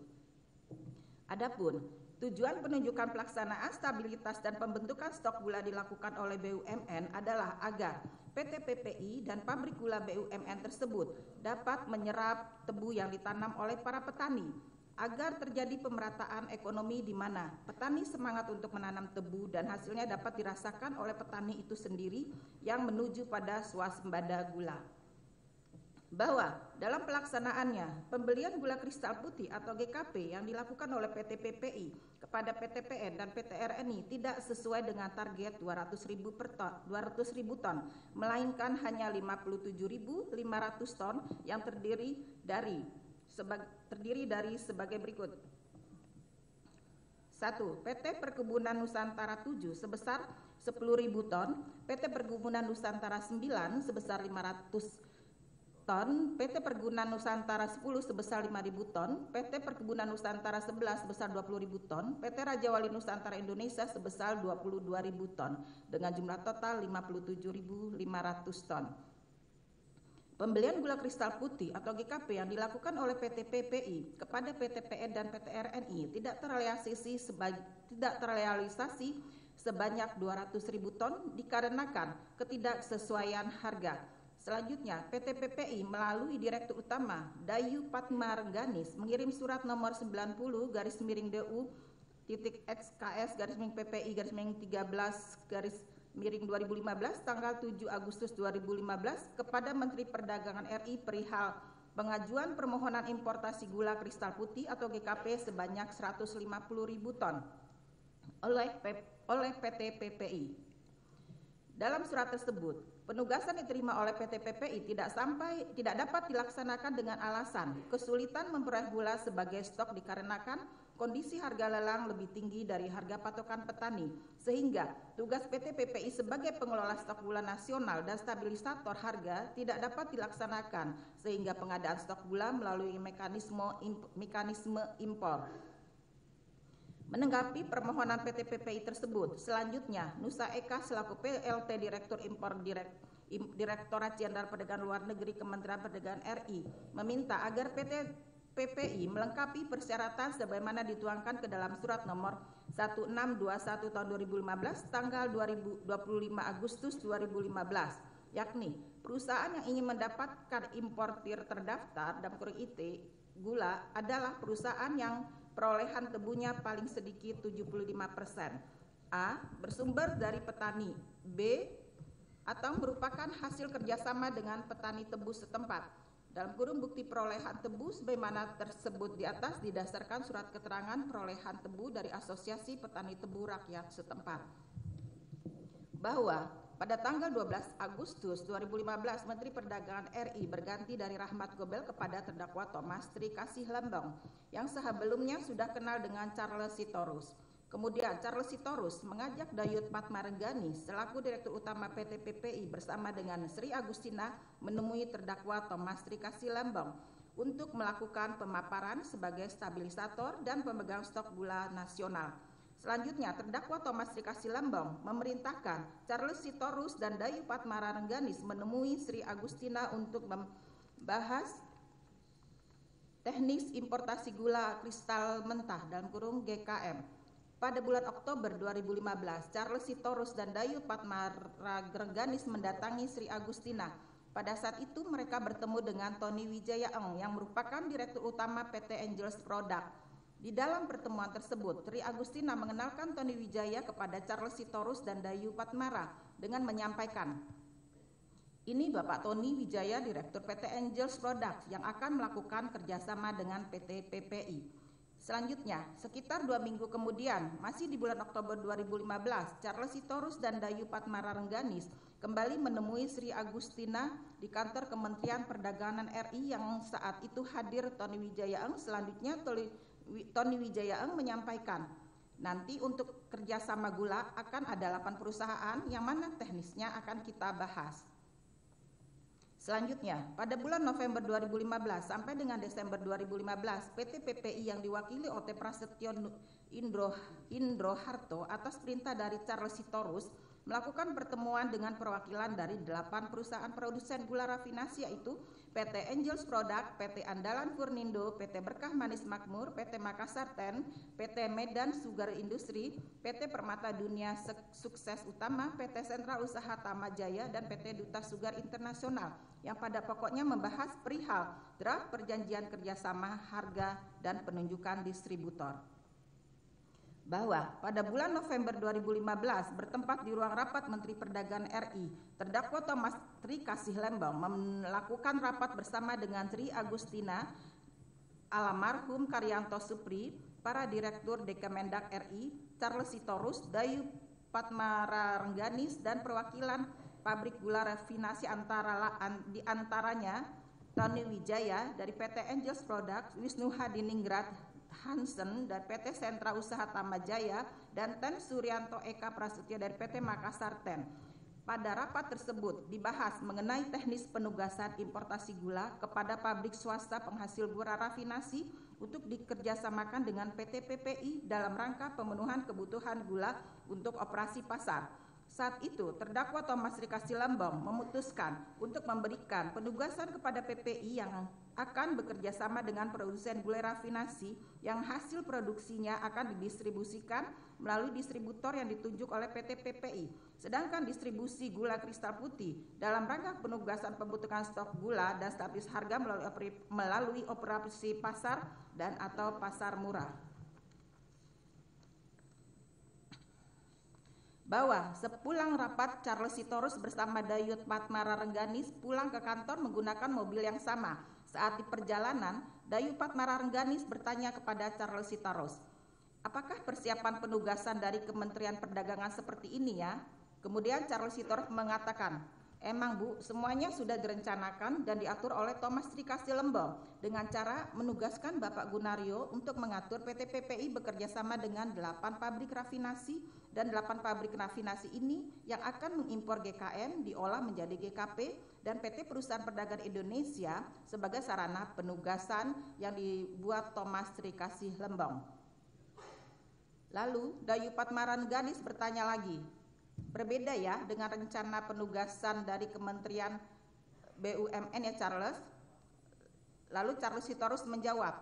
Adapun tujuan penunjukan pelaksanaan stabilitas dan pembentukan stok gula dilakukan oleh BUMN adalah agar PT PPI dan pabrik gula BUMN tersebut dapat menyerap tebu yang ditanam oleh para petani agar terjadi pemerataan ekonomi di mana petani semangat untuk menanam tebu dan hasilnya dapat dirasakan oleh petani itu sendiri yang menuju pada swasembada gula. Bahwa dalam pelaksanaannya pembelian gula kristal putih atau GKP yang dilakukan oleh PT PPI kepada PT PN dan PT RNI tidak sesuai dengan target 200.000 ton, melainkan hanya 57.500 ton yang terdiri dari sebagai berikut. 1. PT Perkebunan Nusantara 7 sebesar 10.000 ton, PT Perkebunan Nusantara 9 sebesar 500 ton, PT Perkebunan Nusantara 10 sebesar 5.000 ton, PT Perkebunan Nusantara 11 sebesar 20.000 ton, PT Raja Wali Nusantara Indonesia sebesar 22.000 ton dengan jumlah total 57.500 ton. Pembelian gula kristal putih atau GKP yang dilakukan oleh PT PPI kepada PT PN dan PT RNI tidak terrealisasi sebanyak 200.000 ton dikarenakan ketidaksesuaian harga. Selanjutnya, PT PPI melalui Direktur Utama Dayu Patmarganis mengirim surat nomor 90-DU-TX-KS-PPI-13-2015 tanggal 7 Agustus 2015 kepada Menteri Perdagangan RI perihal pengajuan permohonan importasi gula kristal putih atau GKP sebanyak 150.000 ton oleh PT PPI. Dalam surat tersebut, penugasan diterima oleh PT PPI tidak dapat dilaksanakan dengan alasan kesulitan memperoleh gula sebagai stok dikarenakan kondisi harga lelang lebih tinggi dari harga patokan petani, sehingga tugas PT PPI sebagai pengelola stok gula nasional dan stabilisator harga tidak dapat dilaksanakan, sehingga pengadaan stok gula melalui mekanisme impor. Menanggapi permohonan PT PPI tersebut, selanjutnya Nusa Eka selaku PLT Direktur Impor Direktorat Jenderal Perdagangan Luar Negeri Kementerian Perdagangan RI meminta agar PT PPI melengkapi persyaratan sebagaimana dituangkan ke dalam surat nomor 1621 tahun 2015 tanggal 25 Agustus 2015, yakni perusahaan yang ingin mendapatkan importir terdaftar dalam kurung IT gula adalah perusahaan yang perolehan tebunya paling sedikit 75%. A. Bersumber dari petani. B. Atau merupakan hasil kerjasama dengan petani tebu setempat. Dalam kurung bukti perolehan tebu sebagaimana tersebut di atas didasarkan surat keterangan perolehan tebu dari Asosiasi Petani Tebu Rakyat setempat. Bahwa pada tanggal 12 Agustus 2015 Menteri Perdagangan RI berganti dari Rahmat Gobel kepada terdakwa Thomas Trikasih Lembong yang sebelumnya sudah kenal dengan Charles Sitorus. Kemudian Charles Sitorus mengajak Dayut Patmarenggani selaku Direktur Utama PT PPI bersama dengan Sri Agustina menemui terdakwa Thomas Trikasih Lembong untuk melakukan pemaparan sebagai stabilisator dan pemegang stok gula nasional. Selanjutnya terdakwa Thomas Trikasih Lembong memerintahkan Charles Sitorus dan Dayut Patmarenggani menemui Sri Agustina untuk membahas teknis importasi gula kristal mentah dalam kurung GKM. Pada bulan Oktober 2015, Charles Sitorus dan Dayut Patmarenggani mendatangi Sri Agustina. Pada saat itu mereka bertemu dengan Tony Wijaya Eng yang merupakan Direktur Utama PT Angels Product. Di dalam pertemuan tersebut, Sri Agustina mengenalkan Tony Wijaya kepada Charles Sitorus dan Dayut Patmara dengan menyampaikan, "Ini Bapak Tony Wijaya, Direktur PT Angels Product yang akan melakukan kerjasama dengan PT PPI." Selanjutnya, sekitar 2 minggu kemudian, masih di bulan Oktober 2015, Charles Sitorus dan Dayut Patmarenggani kembali menemui Sri Agustina di kantor Kementerian Perdagangan RI yang saat itu hadir Tony Wijaya Eng. Selanjutnya, Tony Wijaya Eng menyampaikan, nanti untuk kerjasama gula akan ada 8 perusahaan yang mana teknisnya akan kita bahas. Selanjutnya, pada bulan November 2015 sampai dengan Desember 2015, PT PPI yang diwakili oleh Prasetyo Indro Harto atas perintah dari Charles Sitorus melakukan pertemuan dengan perwakilan dari 8 perusahaan produsen gula rafinasi yaitu PT Angels Product, PT Andalan Furnindo, PT Berkah Manis Makmur, PT Makassar Ten, PT Medan Sugar Industri, PT Permata Dunia Sukses Utama, PT Sentra Usaha Tamajaya, dan PT Duta Sugar Internasional yang pada pokoknya membahas perihal draft perjanjian kerjasama harga dan penunjukan distributor. Bahwa pada bulan November 2015 bertempat di ruang rapat Menteri Perdagangan RI, terdakwa Thomas Trikasih Lembong melakukan rapat bersama dengan Sri Agustina, almarhum Karyanto Supri, para Direktur Dekemendak RI, Charles Sitorus, Dayut Patmarenggani, dan perwakilan pabrik gula rafinasi di antaranya Tony Wijaya dari PT Angels Product, Wisnu Hadiningrat Hansen dari PT Sentra Usaha Tamajaya, dan Ten Suryanto Eka Prasetyo dari PT Makassar Ten. Pada rapat tersebut dibahas mengenai teknis penugasan importasi gula kepada pabrik swasta penghasil gula rafinasi untuk dikerjasamakan dengan PT PPI dalam rangka pemenuhan kebutuhan gula untuk operasi pasar. Saat itu, terdakwa Thomas Trikasih Lembong memutuskan untuk memberikan penugasan kepada PPI yang akan bekerja sama dengan produsen gula rafinasi yang hasil produksinya akan didistribusikan melalui distributor yang ditunjuk oleh PT PPI. Sedangkan distribusi gula kristal putih dalam rangka penugasan pembentukan stok gula dan stabilis harga melalui operasi pasar dan atau pasar murah. Bahwa sepulang rapat, Charles Sitorus bersama Dayut Patmarenggani pulang ke kantor menggunakan mobil yang sama. Saat di perjalanan, Dayut Patmarenggani bertanya kepada Charles Sitorus, "Apakah persiapan penugasan dari Kementerian Perdagangan seperti ini ya?" Kemudian Charles Sitorus mengatakan, Emang Bu, semuanya sudah direncanakan dan diatur oleh Thomas Trikasi Lembong dengan cara menugaskan Bapak Gunario untuk mengatur PT PPI bekerja sama dengan 8 pabrik rafinasi dan 8 pabrik rafinasi ini yang akan mengimpor GKM diolah menjadi GKP dan PT Perusahaan Perdagangan Indonesia sebagai sarana penugasan yang dibuat Thomas Trikasi Lembong. Lalu Dayupat Marangadis bertanya lagi, berbeda ya dengan rencana penugasan dari Kementerian BUMN ya Charles? Lalu Charles Sitorus menjawab,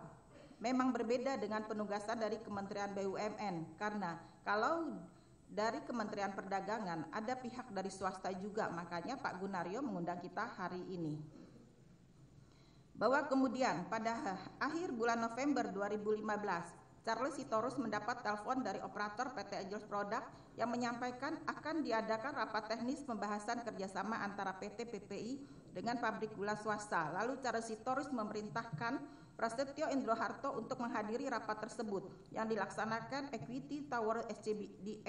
memang berbeda dengan penugasan dari Kementerian BUMN karena kalau dari Kementerian Perdagangan ada pihak dari swasta juga, makanya Pak Gunario mengundang kita hari ini. Bahwa kemudian pada akhir bulan November 2015 Charles Sitorus mendapat telepon dari operator PT Angels Product yang menyampaikan akan diadakan rapat teknis pembahasan kerjasama antara PT PPI dengan pabrik gula swasta. Lalu Charles Sitorus memerintahkan Prasetyo Indroharto untuk menghadiri rapat tersebut yang dilaksanakan Equity Tower SCBD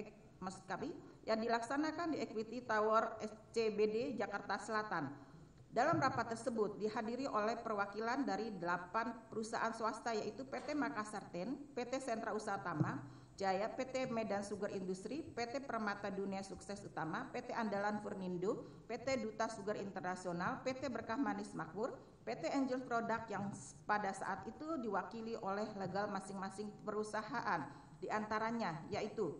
yang dilaksanakan di Equity Tower SCBD Jakarta Selatan. Dalam rapat tersebut dihadiri oleh perwakilan dari 8 perusahaan swasta yaitu PT Makassar Ten, PT Sentra Usaha Tama Jaya, PT Medan Sugar Industri, PT Permata Dunia Sukses Utama, PT Andalan Furnindo, PT Duta Sugar Internasional, PT Berkah Manis Makmur, PT Angel Product yang pada saat itu diwakili oleh legal masing-masing perusahaan, diantaranya yaitu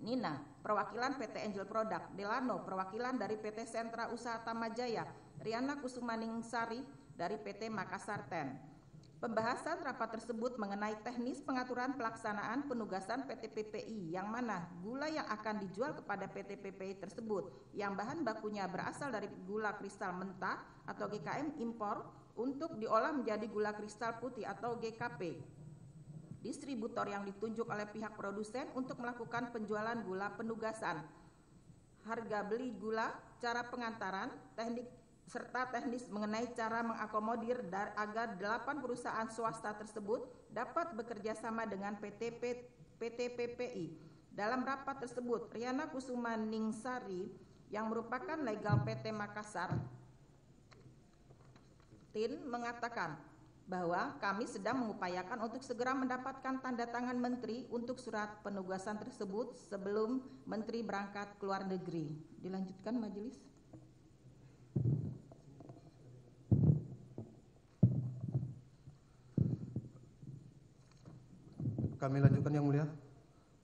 Nina, perwakilan PT Angel Product, Delano, perwakilan dari PT Sentra Usaha Tamajaya, Riana Kusumaningsari dari PT Makassar Ten. Pembahasan rapat tersebut mengenai teknis pengaturan pelaksanaan penugasan PT PPI yang mana gula yang akan dijual kepada PT PPI tersebut yang bahan bakunya berasal dari gula kristal mentah atau GKM impor untuk diolah menjadi gula kristal putih atau GKP. Distributor yang ditunjuk oleh pihak produsen untuk melakukan penjualan gula penugasan, harga beli gula, cara pengantaran, teknik serta teknis mengenai cara mengakomodir agar 8 perusahaan swasta tersebut dapat bekerja sama dengan PT PPI. Dalam rapat tersebut, Riana Kusumaningsari yang merupakan legal PT Makassar Tin mengatakan bahwa kami sedang mengupayakan untuk segera mendapatkan tanda tangan Menteri untuk surat penugasan tersebut sebelum Menteri berangkat ke luar negeri. Dilanjutkan majelis. Kami lanjutkan yang mulia.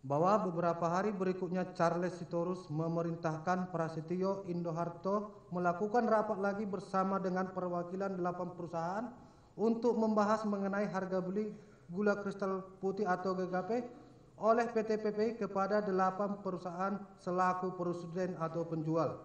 Bahwa beberapa hari berikutnya Charles Sitorus memerintahkan Prasetyo Indroharto melakukan rapat lagi bersama dengan perwakilan 8 perusahaan untuk membahas mengenai harga beli gula kristal putih atau GKP oleh PT PPI kepada 8 perusahaan selaku produsen atau penjual.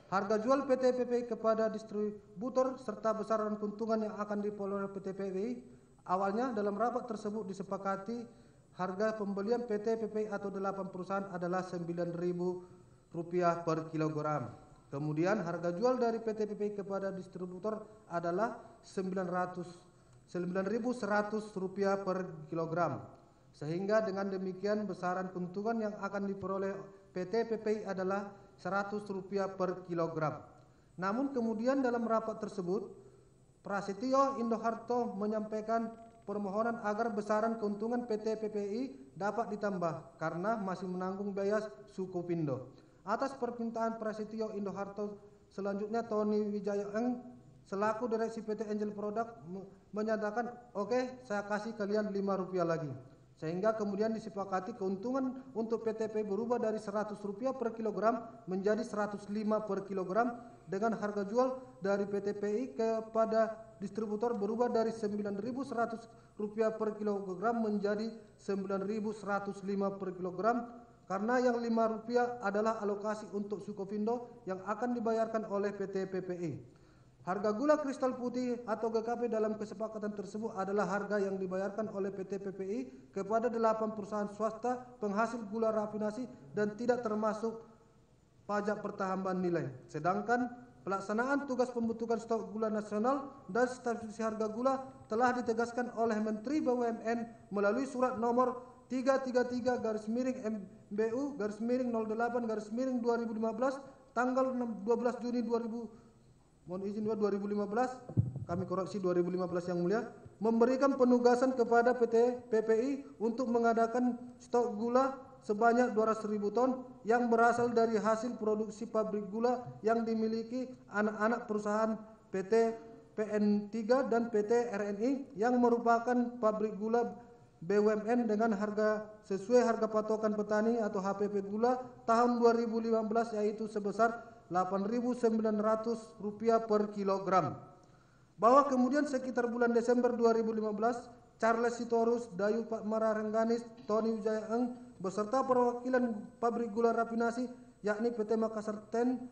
Harga jual PT PPI kepada distributor serta besaran keuntungan yang akan diperoleh PT PPI. Awalnya dalam rapat tersebut disepakati harga pembelian PT PPI atau 8 perusahaan adalah Rp9.000 per kilogram. Kemudian harga jual dari PT PPI kepada distributor adalah Rp9.100 per kilogram. Sehingga dengan demikian besaran keuntungan yang akan diperoleh PT PPI adalah Rp100 per kilogram. Namun kemudian dalam rapat tersebut Prasetyo Indroharto menyampaikan permohonan agar besaran keuntungan PT PPI dapat ditambah karena masih menanggung biaya Sukovindo. Atas permintaan Prasetyo Indroharto, selanjutnya Tony Wijaya Eng selaku direksi PT Angel Product menyatakan, oke, saya kasih kalian Rp5 lagi. Sehingga kemudian disepakati keuntungan untuk PT PPI berubah dari Rp100 per kilogram menjadi Rp105 per kilogram dengan harga jual dari PT PPI kepada distributor berubah dari Rp9.100 per kilogram menjadi Rp9.105 per kilogram karena yang Rp5 adalah alokasi untuk Sukovindo yang akan dibayarkan oleh PT PPI. Harga gula kristal putih atau GKP dalam kesepakatan tersebut adalah harga yang dibayarkan oleh PT PPI kepada 8 perusahaan swasta penghasil gula rafinasi dan tidak termasuk pajak pertambahan nilai. Sedangkan pelaksanaan tugas pembentukan stok gula nasional dan stabilisasi harga gula telah ditegaskan oleh Menteri BUMN melalui surat nomor 333/MBU/08/2015 tanggal 12 Juni 2015, kami koreksi 2015 yang mulia, memberikan penugasan kepada PT PPI untuk mengadakan stok gula sebanyak 200.000 ton yang berasal dari hasil produksi pabrik gula yang dimiliki anak-anak perusahaan PT PN3 dan PT RNI yang merupakan pabrik gula BUMN dengan harga sesuai harga patokan petani atau HPP gula tahun 2015 yaitu sebesar Rp8.900 per kilogram. Bahwa kemudian sekitar bulan Desember 2015, Charles Sitorus, Dayu Patmara Rengganis, Tony Wijaya Eng beserta perwakilan pabrik gula rafinasi yakni PT Makassar Ten,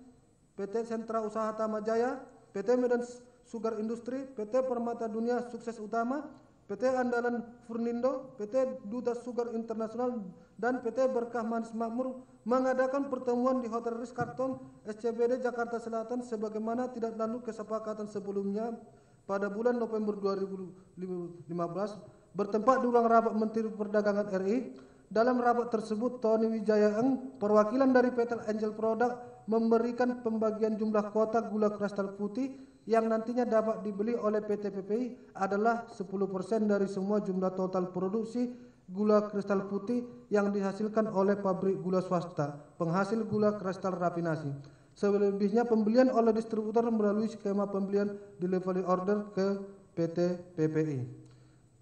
PT Sentra Usaha Tamajaya, PT Medan Sugar Industri, PT Permata Dunia Sukses Utama, PT Andalan Furnindo, PT Duta Sugar Internasional, dan PT Berkah Manis Makmur mengadakan pertemuan di Hotel Ritz-Carlton SCBD Jakarta Selatan sebagaimana tidak lanjut kesepakatan sebelumnya pada bulan November 2015 bertempat di ruang rapat Menteri Perdagangan RI. Dalam rapat tersebut, Tony Wijaya Eng, perwakilan dari PT Angel Product, memberikan pembagian jumlah kotak gula kristal putih yang nantinya dapat dibeli oleh PT PPI adalah 10% dari semua jumlah total produksi gula kristal putih yang dihasilkan oleh pabrik gula swasta, penghasil gula kristal rafinasi. Selebihnya pembelian oleh distributor melalui skema pembelian delivery order ke PT PPI.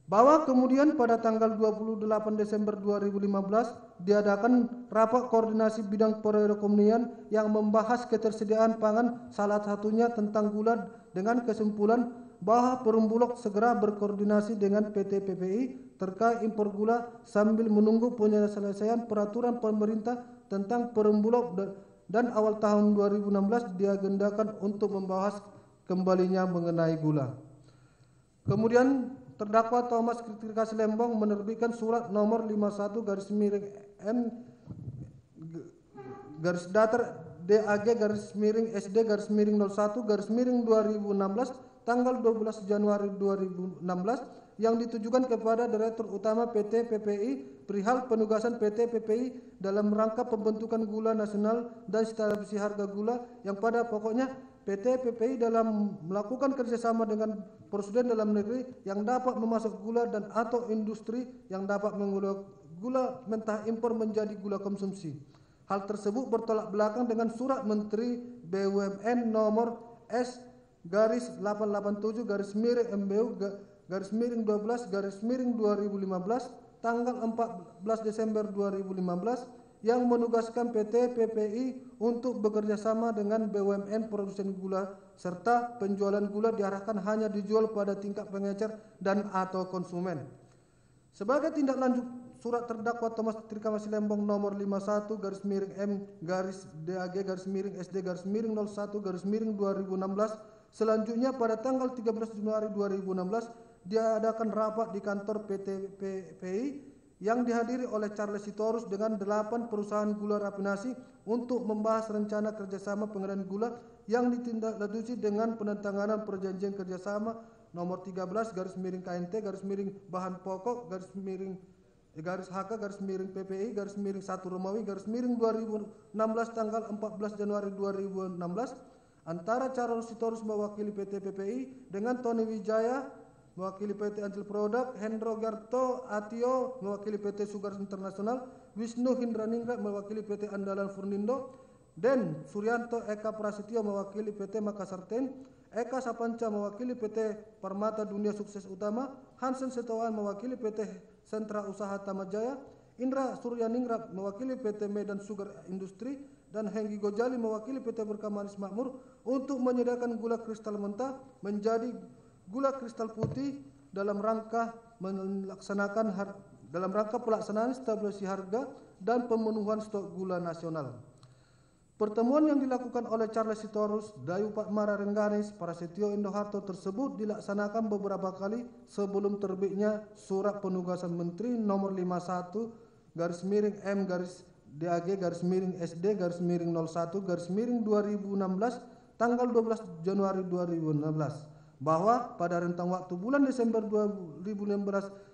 Bahwa kemudian pada tanggal 28 Desember 2015 diadakan rapat koordinasi bidang perekonomian yang membahas ketersediaan pangan, salah satunya tentang gula, dengan kesimpulan bahwa Perum Bulog segera berkoordinasi dengan PT PPI terkait impor gula sambil menunggu penyelesaian peraturan pemerintah tentang Perum Bulog dan awal tahun 2016 diagendakan untuk membahas kembalinya mengenai gula. Kemudian terdakwa Thomas Trikasih Lembong menerbitkan surat nomor 51-DAG-SD-01-2016 tanggal 12 Januari 2016 yang ditujukan kepada Direktur Utama PT PPI perihal penugasan PT PPI dalam rangka pembentukan gula nasional dan stabilisasi harga gula yang pada pokoknya PT PPI dalam melakukan kerjasama dengan produsen dalam negeri yang dapat memasok gula dan atau industri yang dapat mengubah gula mentah impor menjadi gula konsumsi. Hal tersebut bertolak belakang dengan surat Menteri BUMN nomor S-MBU-12-2015 tanggal 14 Desember 2015 yang menugaskan PT PPI untuk bekerjasama dengan BUMN produsen gula serta penjualan gula diarahkan hanya dijual pada tingkat pengecer dan atau konsumen. Sebagai tindak lanjut surat terdakwa Thomas Trikasih Lembong nomor 51-M-DAG-SD-01-2016 selanjutnya pada tanggal 13 Januari 2016 diadakan rapat di kantor PT PPI yang dihadiri oleh Charles Sitorus dengan 8 perusahaan gula rafinasi untuk membahas rencana kerjasama pengadaan gula yang ditindaklanjuti dengan penandatanganan perjanjian kerjasama nomor 13/KNT/bahan pokok (HK/PPI/1 Romawi/1 tanggal 14 Januari 2016 antara Charles Sitorus mewakili PT PPI dengan Tony Wijaya mewakili PT Angel Product, Hendro Garto Atio mewakili PT Sugar Internasional, Wisnu Hindraningrat mewakili PT Andalan Furnindo, Den Suryanto Eka Prasetyo mewakili PT Makassar Ten, Eka Sapanca mewakili PT Permata Dunia Sukses Utama, Hansen Setowan mewakili PT Sentra Usaha Tamajaya, Indra Suryaningrat mewakili PT Medan Sugar Industri, dan Henggi Gojali mewakili PT Berkah Manis Makmur untuk menyediakan gula kristal mentah menjadi gula kristal putih dalam rangka pelaksanaan stabilisasi harga dan pemenuhan stok gula nasional. Pertemuan yang dilakukan oleh Charles Sitorus, Dayu Patmara Rengganis, Prasetyo Indoharto tersebut dilaksanakan beberapa kali sebelum terbitnya surat penugasan Menteri nomor 51-MDAG-SD-01-2016 tanggal 12 Januari 2016 bahwa pada rentang waktu bulan Desember 2016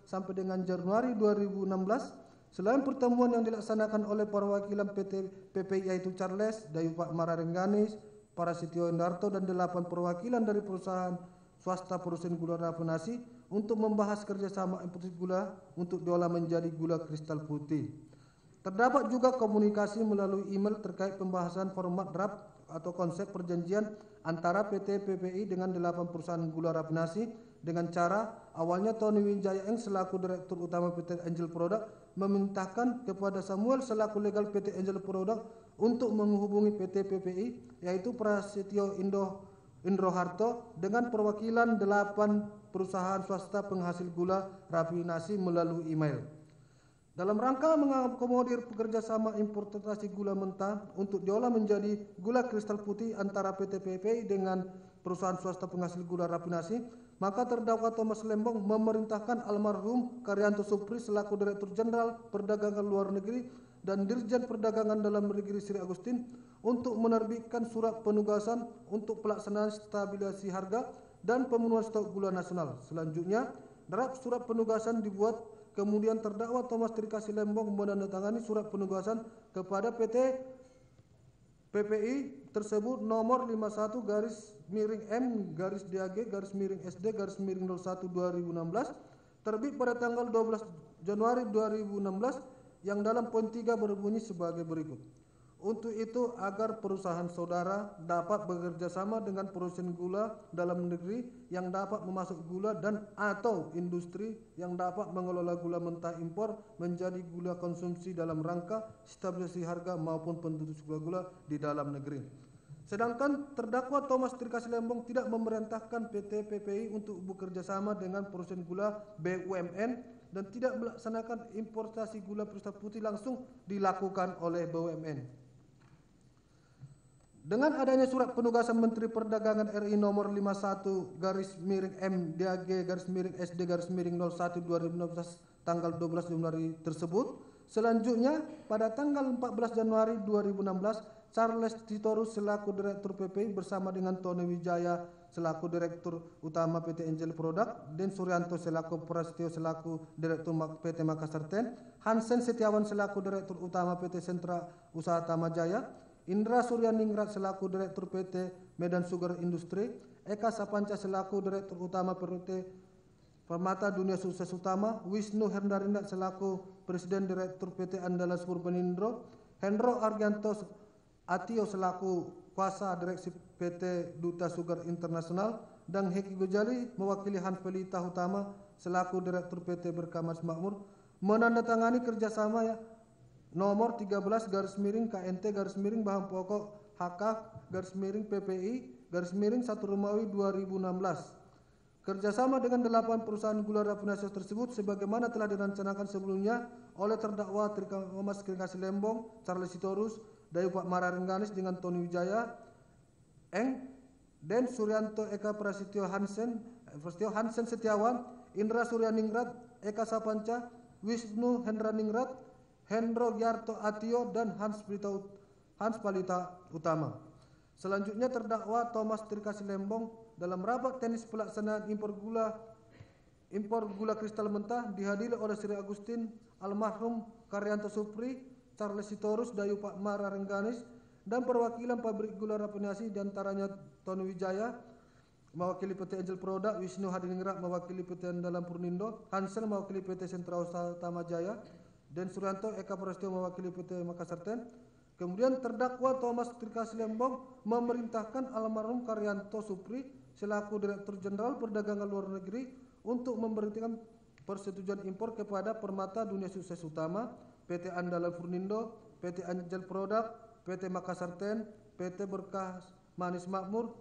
sampai dengan Januari 2016 Selain pertemuan yang dilaksanakan oleh perwakilan PT PPI yaitu Charles, Dayu Pak Mara Rengganis, Parasityo Endarto dan 8 perwakilan dari perusahaan swasta produsen gula rafinasi untuk membahas kerjasama importasi gula untuk diolah menjadi gula kristal putih. Terdapat juga komunikasi melalui email terkait pembahasan format draft atau konsep perjanjian antara PT PPI dengan 8 perusahaan gula rafinasi dengan cara awalnya Tony Wijaya Eng selaku Direktur Utama PT Angel Product memintakan kepada Samuel selaku legal PT Angel Product untuk menghubungi PT PPI yaitu Prasetyo Indro Harto dengan perwakilan 8 perusahaan swasta penghasil gula rafinasi melalui email. Dalam rangka mengakomodir kerjasama importasi gula mentah untuk diolah menjadi gula kristal putih antara PT PPI dengan perusahaan swasta penghasil gula rafinasi, maka terdakwa Thomas Lembong memerintahkan almarhum Karyanto Supri selaku Direktur Jenderal Perdagangan Luar Negeri dan Dirjen Perdagangan Dalam Negeri Sri Agustin untuk menerbitkan surat penugasan untuk pelaksanaan stabilisasi harga dan pemenuhan stok gula nasional. Selanjutnya, draft surat penugasan dibuat. Kemudian terdakwa Thomas Trikasih Lembong menandatangani surat penugasan kepada PT PPI tersebut nomor 51-M-DAG-SD-01-2016 terbit pada tanggal 12 Januari 2016 yang dalam poin 3 berbunyi sebagai berikut. Untuk itu agar perusahaan saudara dapat bekerja sama dengan produsen gula dalam negeri yang dapat memasok gula dan atau industri yang dapat mengelola gula mentah impor menjadi gula konsumsi dalam rangka stabilisasi harga maupun pendistribusi gula di dalam negeri. Sedangkan terdakwa Thomas Trikasih Lembong tidak memerintahkan PT PPI untuk bekerja sama dengan produsen gula BUMN dan tidak melaksanakan importasi gula kristal putih langsung dilakukan oleh BUMN. Dengan adanya surat penugasan Menteri Perdagangan RI nomor 51-M-DAG-SD-01-2016 tanggal 12 Januari tersebut, selanjutnya pada tanggal 14 Januari 2016, Charles Sitorus selaku Direktur PPI bersama dengan Tony Wijaya selaku Direktur Utama PT Angel Product, Den Suryanto selaku Prasetyo selaku Direktur PT Makassar Ten, Hansen Setiawan selaku Direktur Utama PT Sentra Usaha Tamajaya, Indra Suryaningrat selaku Direktur PT Medan Sugar Industri, Eka Sapanca selaku Direktur Utama PT Permata Dunia Sukses Utama, Wisnu Hendarindat selaku Presiden Direktur PT Andalas Purbanindro, Hendro Argianto Atio selaku Kuasa Direksi PT Duta Sugar Internasional, dan Heki Gojali mewakili Hans Pelita Utama selaku Direktur PT Berkamas Makmur menandatangani kerjasama nomor 13/KNT/bahan pokok HK PPI 1 Romawi 2016. Kerjasama dengan 8 perusahaan gula rafinasi tersebut sebagaimana telah direncanakan sebelumnya oleh terdakwa Thomas Trikasih Lembong, Charles Sitorus, Dayu Pak Mara Rengganis dengan Tony Wijaya Eng, Den Suryanto Eka Prasetyo Hansen Setiawan, Indra Suryaningrat, Eka Sapanca, Wisnu Hendraningrat, Hendro Gyarto Atio dan Hans Palita Utama. Selanjutnya terdakwa Thomas Trikasih Lembong dalam rapat teknis pelaksanaan impor gula kristal mentah dihadiri oleh Sri Agustin, almarhum Karyanto Supri, Charles Sitorus, Dayu Pak Mara Rengganis dan perwakilan pabrik gula rafinasi diantaranya Tony Wijaya mewakili PT Angel Product, Wisnu Hadiningrat mewakili PT Andalan Purnindo, Hansen mewakili PT Sentra Usaha Tamajaya, dan Suryanto Eka Prasetyo mewakili PT Makassar Ten. Kemudian terdakwa Thomas Trikasih Lembong memerintahkan almarhum Karyanto Supri selaku Direktur Jenderal Perdagangan Luar Negeri untuk memberikan persetujuan impor kepada Permata Dunia Sukses Utama, PT Andalan Purnindo, PT Angel Product, PT Makassar Ten, PT Berkah Manis Makmur,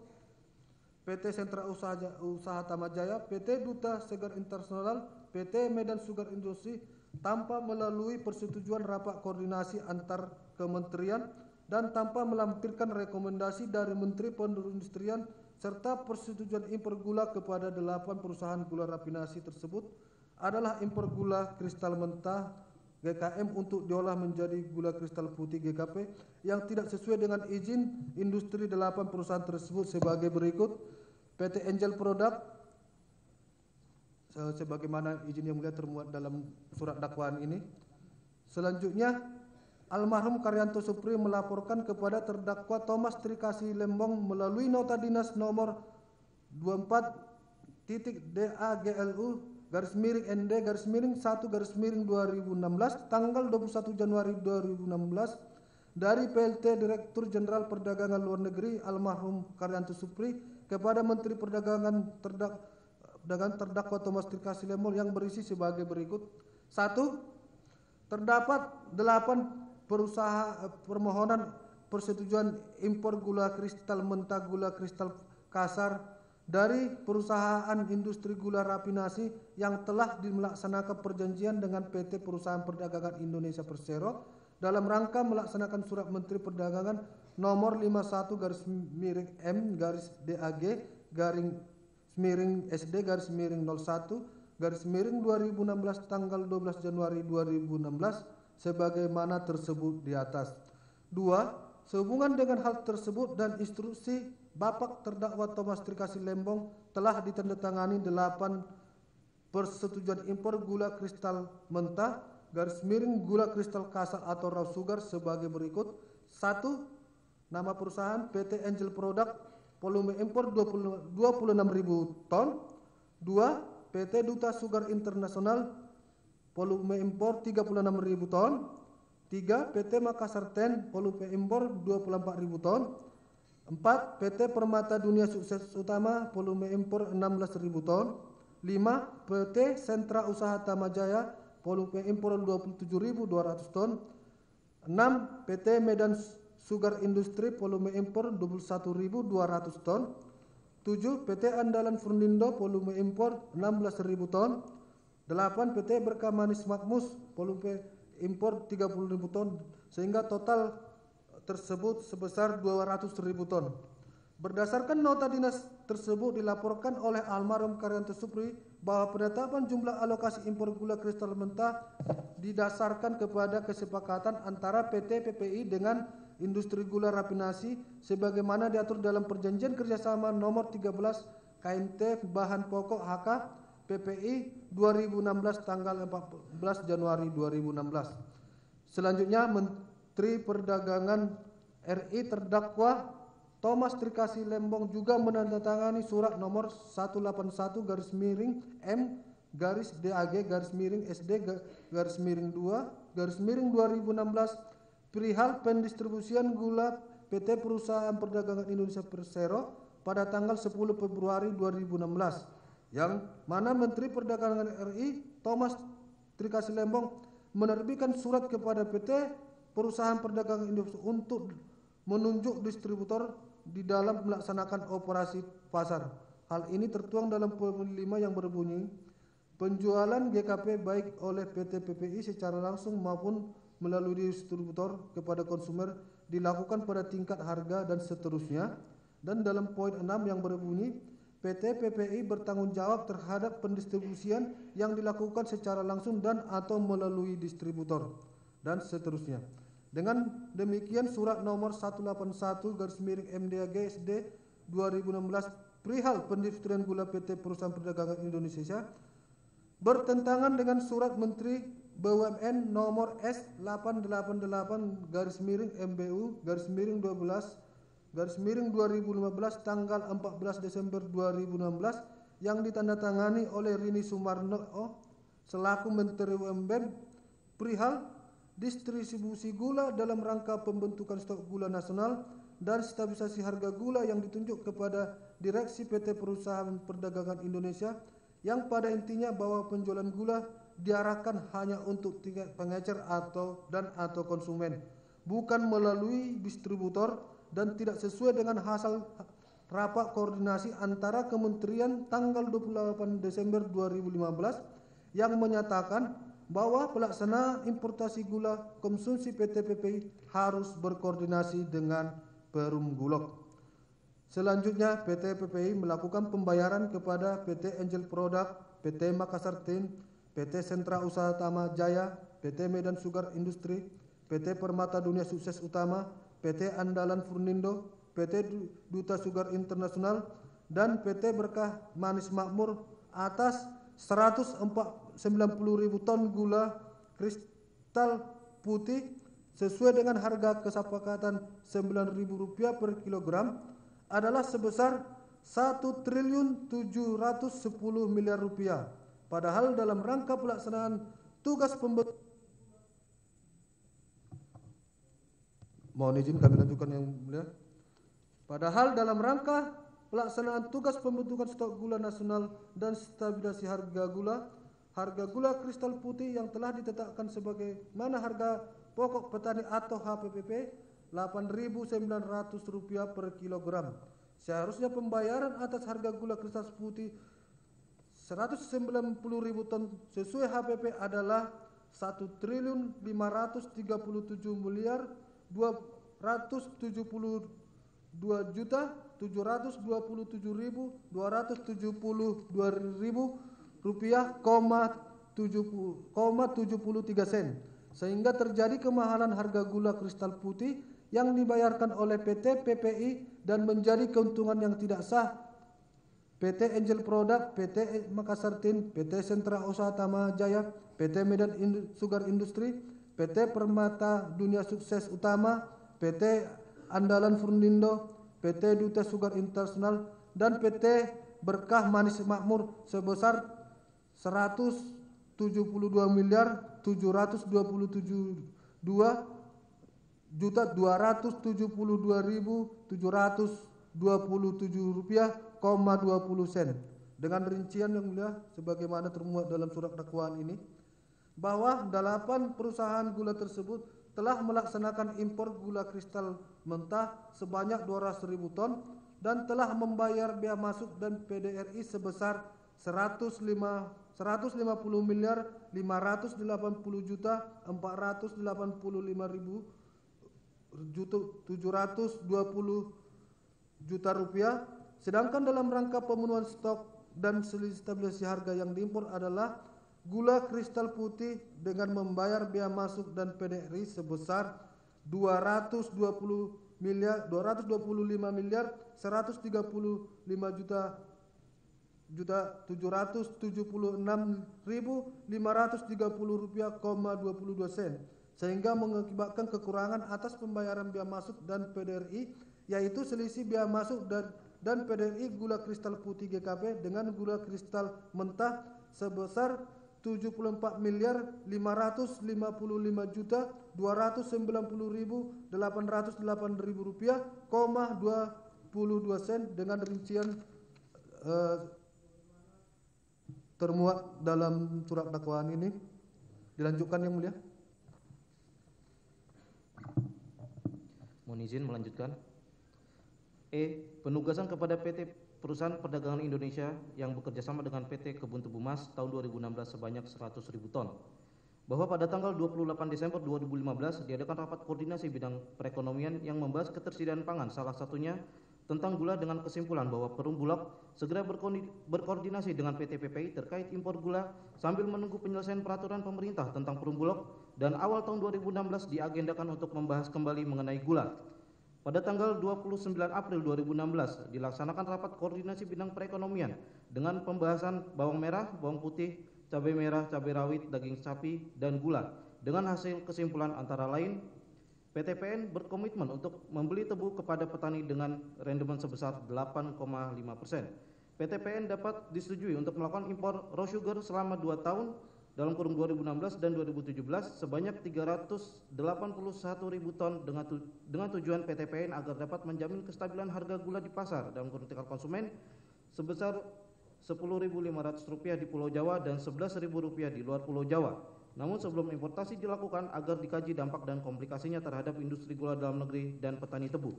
PT Sentra Usaha Tamajaya, PT Duta Sugar Internasional, PT Medan Sugar Industri tanpa melalui persetujuan rapat koordinasi antar kementerian dan tanpa melampirkan rekomendasi dari Menteri Perindustrian serta persetujuan impor gula kepada 8 perusahaan gula rafinasi tersebut adalah impor gula kristal mentah GKM untuk diolah menjadi gula kristal putih GKP yang tidak sesuai dengan izin industri 8 perusahaan tersebut sebagai berikut. PT Angel Product sebagaimana izin yang mulia termuat dalam surat dakwaan ini. Selanjutnya, almarhum Karyanto Supri melaporkan kepada terdakwa Thomas Trikasih Lembong melalui nota dinas nomor 24.DA/GLU/ND/1/2016 tanggal 21 Januari 2016 dari PLT Direktur Jenderal Perdagangan Luar Negeri almarhum Karyanto Supri kepada Menteri Perdagangan terdakwa Thomas Trikasih Lembong yang berisi sebagai berikut. 1. Terdapat 8 permohonan persetujuan impor gula kristal mentah gula kristal kasar dari perusahaan industri gula rafinasi yang telah melaksanakan perjanjian dengan PT Perusahaan Perdagangan Indonesia Persero dalam rangka melaksanakan surat Menteri Perdagangan nomor 51-DAG/SD/01/2016 tanggal 12 Januari 2016 sebagaimana tersebut di atas. 2. Sehubungan dengan hal tersebut dan instruksi Bapak terdakwa Thomas Trikasih Lembong telah ditandatangani 8 persetujuan impor gula kristal mentah gula kristal kasar atau raw sugar sebagai berikut. 1. Nama perusahaan PT Angel Product, volume impor 26.000 ton. 2. PT Duta Sugar Internasional, volume impor 36.000 ton. 3. PT Makassar Ten, volume impor 24.000 ton. 4. PT Permata Dunia Sukses Utama, volume impor 16.000 ton. 5. PT Sentra Usaha Tamajaya, volume impor 27.200 ton. 6. PT Medan Sugar Industri, volume impor 21.200 ton. 7. PT Andalan Furnindo, volume impor 16.000 ton. 8. PT Berkah Manis Makmus, volume impor 30.000 ton, sehingga total tersebut sebesar 200.000 ton. Berdasarkan nota dinas tersebut dilaporkan oleh almarhum Karyanto Supri bahwa penetapan jumlah alokasi impor gula kristal mentah didasarkan kepada kesepakatan antara PT PPI dengan industri gula rafinasi sebagaimana diatur dalam perjanjian kerjasama nomor 13 KNT bahan pokok HK PPI 2016 tanggal 14 Januari 2016. Selanjutnya Menteri Perdagangan RI terdakwa Thomas Trikasih Lembong juga menandatangani surat nomor 181-MGDAG/SD/2/2016 perihal pendistribusian gula PT Perusahaan Perdagangan Indonesia Persero pada tanggal 10 Februari 2016 yang mana Menteri Perdagangan RI Thomas Trikasih Lembong menerbitkan surat kepada PT Perusahaan Perdagangan Indonesia untuk menunjuk distributor di dalam melaksanakan operasi pasar. Hal ini tertuang dalam poin 5 yang berbunyi penjualan GKP baik oleh PT PPI secara langsung maupun melalui distributor kepada konsumer dilakukan pada tingkat harga dan seterusnya. Dan dalam poin 6 yang berbunyi PT PPI bertanggung jawab terhadap pendistribusian yang dilakukan secara langsung dan atau melalui distributor dan seterusnya. Dengan demikian surat nomor 181/MDAG/SD 2016 perihal pendistribusian gula PT Perusahaan Perdagangan Indonesia bertentangan dengan surat Menteri BUMN nomor S888/MBU/12/2015 tanggal 14 Desember 2016 yang ditandatangani oleh Rini Sumarno selaku Menteri BUMN perihal distribusi gula dalam rangka pembentukan stok gula nasional dan stabilisasi harga gula yang ditunjuk kepada Direksi PT Perusahaan Perdagangan Indonesia yang pada intinya bahwa penjualan gula diarahkan hanya untuk tingkat pengecer atau konsumen, bukan melalui distributor dan tidak sesuai dengan hasil rapat koordinasi antara Kementerian tanggal 28 Desember 2015 yang menyatakan bahwa pelaksana importasi gula konsumsi PT PPI harus berkoordinasi dengan Perum Bulog. Selanjutnya PT PPI melakukan pembayaran kepada PT Angel Product, PT Makassar Tin, PT Sentra Usaha Tamajaya, PT Medan Sugar Industri, PT Permata Dunia Sukses Utama, PT Andalan Furnindo, PT Duta Sugar Internasional, dan PT Berkah Manis Makmur atas 190.000 ton gula kristal putih sesuai dengan harga kesepakatan Rp9.000 per kilogram adalah sebesar Rp1.710.000.000. Padahal dalam rangka pelaksanaan tugas pembentukan, mohon izin kami lanjutkan yang mulia. Padahal dalam rangka pelaksanaan tugas pembentukan stok gula nasional dan stabilisasi harga gula kristal putih yang telah ditetapkan sebagai mana harga pokok petani atau HPPP Rp8.900 per kilogram. Seharusnya pembayaran atas harga gula kristal putih 190.000 ton sesuai HPP adalah Rp1.532.772.272,73, sehingga terjadi kemahalan harga gula kristal putih yang dibayarkan oleh PT PPI dan menjadi keuntungan yang tidak sah PT Angel Product, PT Makassar Tin, PT Sentra Usaha Tama Jaya, PT Medan Sugar Industri, PT Permata Dunia Sukses Utama, PT Andalan Furnindo, PT Duta Sugar Internasional, dan PT Berkah Manis Makmur sebesar Rp172.772.727,20 dengan rincian yang mulia sebagaimana termuat dalam surat dakwaan ini, bahwa 8 perusahaan gula tersebut telah melaksanakan impor gula kristal mentah sebanyak 200.000 ton dan telah membayar bea masuk dan PDRI sebesar 150.580.720 rupiah. Sedangkan dalam rangka pemenuhan stok dan stabilisasi harga yang diimpor adalah gula kristal putih dengan membayar bea masuk dan PDRI sebesar 225.245.136.530 rupiah, sehingga mengakibatkan kekurangan atas pembayaran bea masuk dan PDRI, yaitu selisih bea masuk dan PDRI gula kristal putih GKP dengan gula kristal mentah sebesar Rp74.550.808.000 dengan rincian termuat dalam surat dakwaan ini. Dilanjutkan yang mulia. Mohon izin melanjutkan. Penugasan kepada PT Perusahaan Perdagangan Indonesia yang bekerjasama dengan PT Kebun Tebu Mas tahun 2016 sebanyak 100.000 ton. Bahwa pada tanggal 28 Desember 2015 diadakan rapat koordinasi bidang perekonomian yang membahas ketersediaan pangan, salah satunya tentang gula, dengan kesimpulan bahwa Perum Bulog segera berkoordinasi dengan PT PPI terkait impor gula sambil menunggu penyelesaian peraturan pemerintah tentang Perum Bulog, dan awal tahun 2016 diagendakan untuk membahas kembali mengenai gula. Pada tanggal 29 April 2016 dilaksanakan rapat koordinasi bidang perekonomian dengan pembahasan bawang merah, bawang putih, cabai merah, cabai rawit, daging sapi, dan gula. Dengan hasil kesimpulan antara lain, PT PN berkomitmen untuk membeli tebu kepada petani dengan rendemen sebesar 8,5%. PT PN dapat disetujui untuk melakukan impor raw sugar selama 2 tahun dalam kurun 2016 dan 2017 sebanyak 381.000 ton dengan tujuan PT PN agar dapat menjamin kestabilan harga gula di pasar dalam kurun tingkat konsumen sebesar Rp10.500 di Pulau Jawa dan Rp11.000 di luar Pulau Jawa. Namun sebelum importasi dilakukan agar dikaji dampak dan komplikasinya terhadap industri gula dalam negeri dan petani tebu.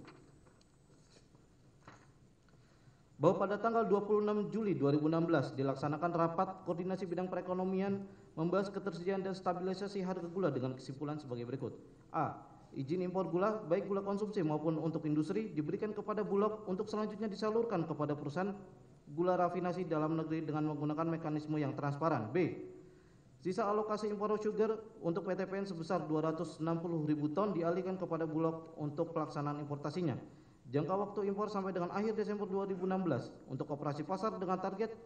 Bahwa pada tanggal 26 Juli 2016 dilaksanakan rapat koordinasi bidang perekonomian membahas ketersediaan dan stabilisasi harga gula dengan kesimpulan sebagai berikut. A. Izin impor gula baik gula konsumsi maupun untuk industri diberikan kepada Bulog untuk selanjutnya disalurkan kepada perusahaan gula rafinasi dalam negeri dengan menggunakan mekanisme yang transparan. B. Sisa alokasi impor sugar untuk PT PN sebesar 260.000 ton dialihkan kepada Bulog untuk pelaksanaan importasinya. Jangka waktu impor sampai dengan akhir Desember 2016 untuk operasi pasar dengan target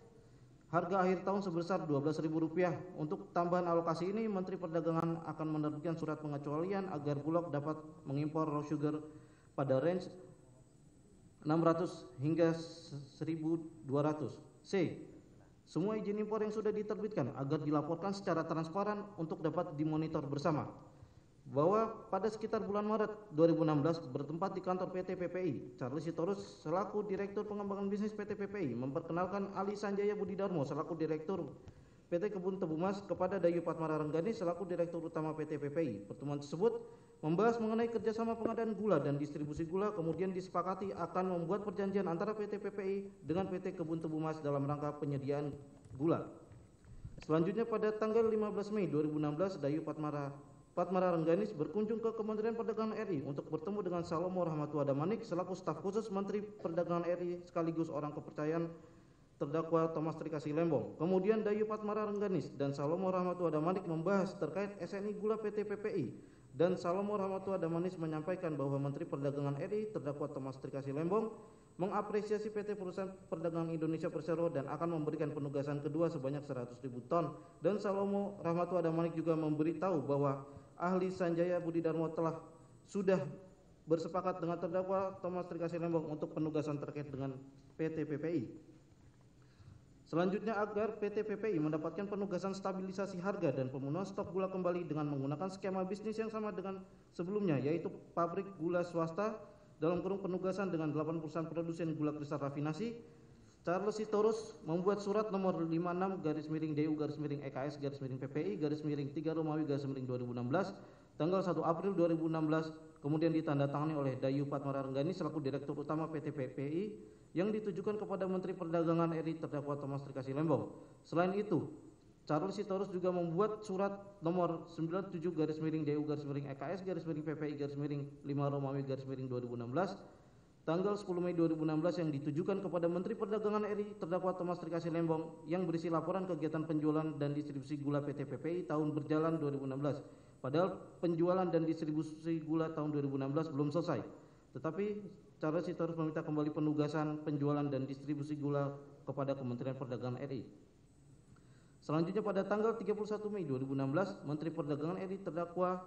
harga akhir tahun sebesar Rp12.000. Untuk tambahan alokasi ini, Menteri Perdagangan akan menerbitkan surat pengecualian agar Bulog dapat mengimpor raw sugar pada range 600 hingga 1.200. C. Semua izin impor yang sudah diterbitkan agar dilaporkan secara transparan untuk dapat dimonitor bersama. Bahwa pada sekitar bulan Maret 2016 bertempat di kantor PT PPI, Charles Sitorus selaku Direktur Pengembangan Bisnis PT PPI memperkenalkan Ali Sanjaya Budidarmo selaku Direktur PT Kebun Tebu Mas kepada Dayu Patmara Renggani selaku Direktur Utama PT PPI. Pertemuan tersebut membahas mengenai kerjasama pengadaan gula dan distribusi gula, kemudian disepakati akan membuat perjanjian antara PT PPI dengan PT Kebun Tebu Mas dalam rangka penyediaan gula. Selanjutnya pada tanggal 15 Mei 2016, Dayu Patmara Rengganis berkunjung ke Kementerian Perdagangan RI untuk bertemu dengan Salomo Rahmatua Damanik selaku staf khusus Menteri Perdagangan RI sekaligus orang kepercayaan terdakwa Thomas Trikasi Lembong. Kemudian Dayu Patmara Rengganis dan Salomo Rahmatua Damanik membahas terkait SNI Gula PT PPI, dan Salomo Rahmatua Damanik menyampaikan bahwa Menteri Perdagangan RI terdakwa Thomas Trikasi Lembong mengapresiasi PT Perusahaan Perdagangan Indonesia Persero dan akan memberikan penugasan kedua sebanyak 100.000 ton. Dan Salomo Rahmatua Damanik juga memberitahu bahwa ahli Sanjaya Budidarmo sudah bersepakat dengan terdakwa Thomas Trikasi Lembong untuk penugasan terkait dengan PT PPI. Selanjutnya agar PT PPI mendapatkan penugasan stabilisasi harga dan pemenuhan stok gula kembali dengan menggunakan skema bisnis yang sama dengan sebelumnya, yaitu pabrik gula swasta dalam kurung penugasan dengan 8 perusahaan produsen gula kristal rafinasi. Charles Sitorus membuat surat nomor 56-DU-EKS-PPI-3-PPI-3 tanggal 1 April 2016, kemudian ditandatangani oleh Dayu Patmara Renggani selaku Direktur Utama PT PPI yang ditujukan kepada Menteri Perdagangan RI terdakwa Thomas Trikasi Lembong. Selain itu, Charles Sitorus juga membuat surat nomor 97-DU-EKS-PPI-5-2016 tanggal 10 Mei 2016 yang ditujukan kepada Menteri Perdagangan RI terdakwa Thomas Trikasi Lembong yang berisi laporan kegiatan penjualan dan distribusi gula PT PPI tahun berjalan 2016. Padahal penjualan dan distribusi gula tahun 2016 belum selesai. Tetapi Charles Sitorus meminta kembali penugasan penjualan dan distribusi gula kepada Kementerian Perdagangan RI. Selanjutnya pada tanggal 31 Mei 2016, Menteri Perdagangan RI terdakwa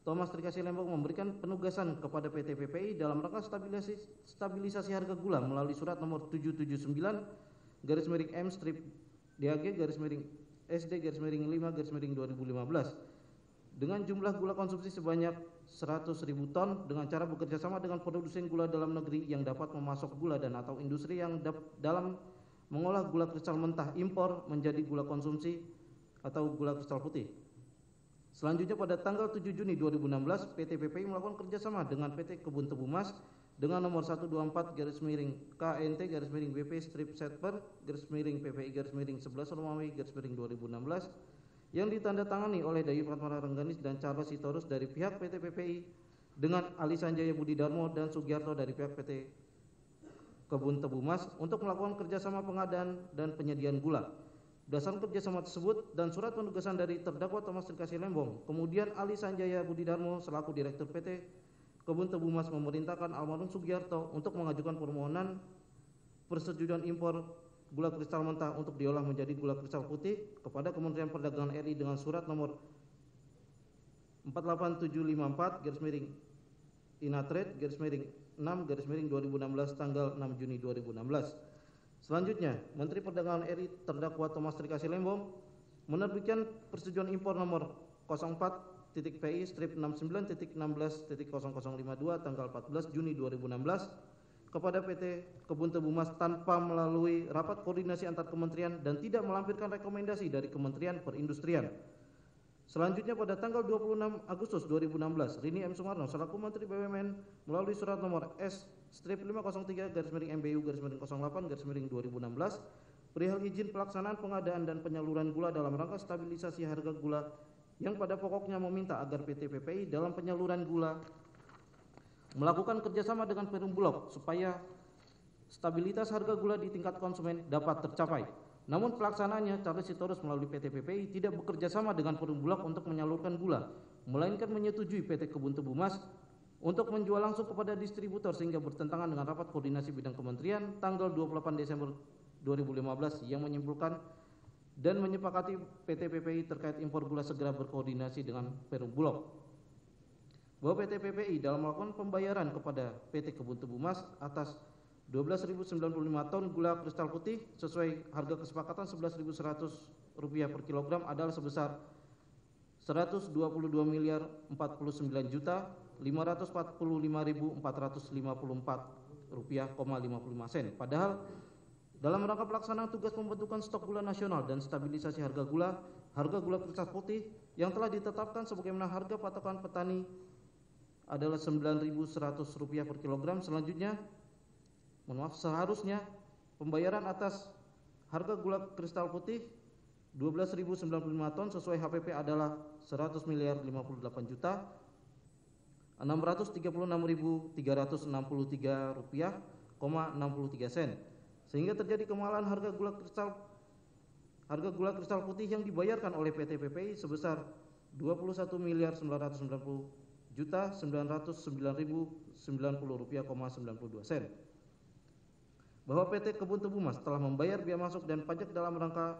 Thomas Trikasi Lembong memberikan penugasan kepada PT PPI dalam rangka stabilisasi harga gula melalui surat nomor 779-M-DAG-SD-5-2015 dengan jumlah gula konsumsi sebanyak 100.000 ton dengan cara bekerjasama dengan produsen gula dalam negeri yang dapat memasok gula dan atau industri yang dalam mengolah gula kristal mentah impor menjadi gula konsumsi atau gula kristal putih. Selanjutnya pada tanggal 7 Juni 2016, PT PPI melakukan kerjasama dengan PT Kebun Tebu Mas dengan nomor 124-KNT-BP-Strip-Setper-PPI-11-2016 yang ditandatangani oleh Dayu Patmara Rengganis dan Charles Sitorus dari pihak PT PPI dengan Ali Sanjaya Budidarmo dan Sugiarto dari pihak PT Kebun Tebu Mas untuk melakukan kerjasama pengadaan dan penyediaan gula. Berdasarkan kerjasama tersebut dan surat penugasan dari terdakwa Thomas Trikasi Lembong, kemudian Ali Sanjaya Budidarmo selaku Direktur PT Kebun Tebu Mas memerintahkan almarhum Sugiarto untuk mengajukan permohonan persetujuan impor gula kristal mentah untuk diolah menjadi gula kristal putih kepada Kementerian Perdagangan RI dengan surat nomor 48754-Inatrade-6-2016 tanggal 6 Juni 2016. Selanjutnya, Menteri Perdagangan RI terdakwa Thomas Trikasi Lembong menerbitkan persetujuan impor nomor 04-PI-69.16.0052 tanggal 14 Juni 2016 kepada PT Kebun Tebu Mas tanpa melalui rapat koordinasi antar kementerian dan tidak melampirkan rekomendasi dari Kementerian Perindustrian. Selanjutnya pada tanggal 26 Agustus 2016, Rini M. Sumarno selaku Menteri BUMN melalui surat nomor S-503-MBU-08-08-2016 perihal izin pelaksanaan pengadaan dan penyaluran gula dalam rangka stabilisasi harga gula yang pada pokoknya meminta agar PT PPI dalam penyaluran gula melakukan kerjasama dengan Perum Bulog supaya stabilitas harga gula di tingkat konsumen dapat tercapai. Namun pelaksanaannya Charles Sitorus melalui PT PPI tidak bekerja sama dengan Perum Bulog untuk menyalurkan gula, melainkan menyetujui PT Kebun Tebu Mas untuk menjual langsung kepada distributor sehingga bertentangan dengan rapat koordinasi bidang kementerian tanggal 28 Desember 2015 yang menyimpulkan dan menyepakati PT PPI terkait impor gula segera berkoordinasi dengan Perum Bulog. Bahwa PT PPI dalam melakukan pembayaran kepada PT Kebun Tebu Mas atas 12.095 ton gula kristal putih sesuai harga kesepakatan Rp11.100 per kilogram adalah sebesar Rp122.445.454,55. Padahal dalam rangka pelaksanaan tugas pembentukan stok gula nasional dan stabilisasi harga gula kristal putih yang telah ditetapkan sebagaimana harga patokan petani adalah Rp9.100 per kilogram. Seharusnya pembayaran atas harga gula kristal putih 12.095 ton sesuai HPP adalah Rp100.058.363,63 sehingga terjadi kemahalan harga gula kristal putih yang dibayarkan oleh PT PPI sebesar Rp21.990.990,92. Bahwa PT Kebun Tebu Mas telah membayar biaya masuk dan pajak dalam rangka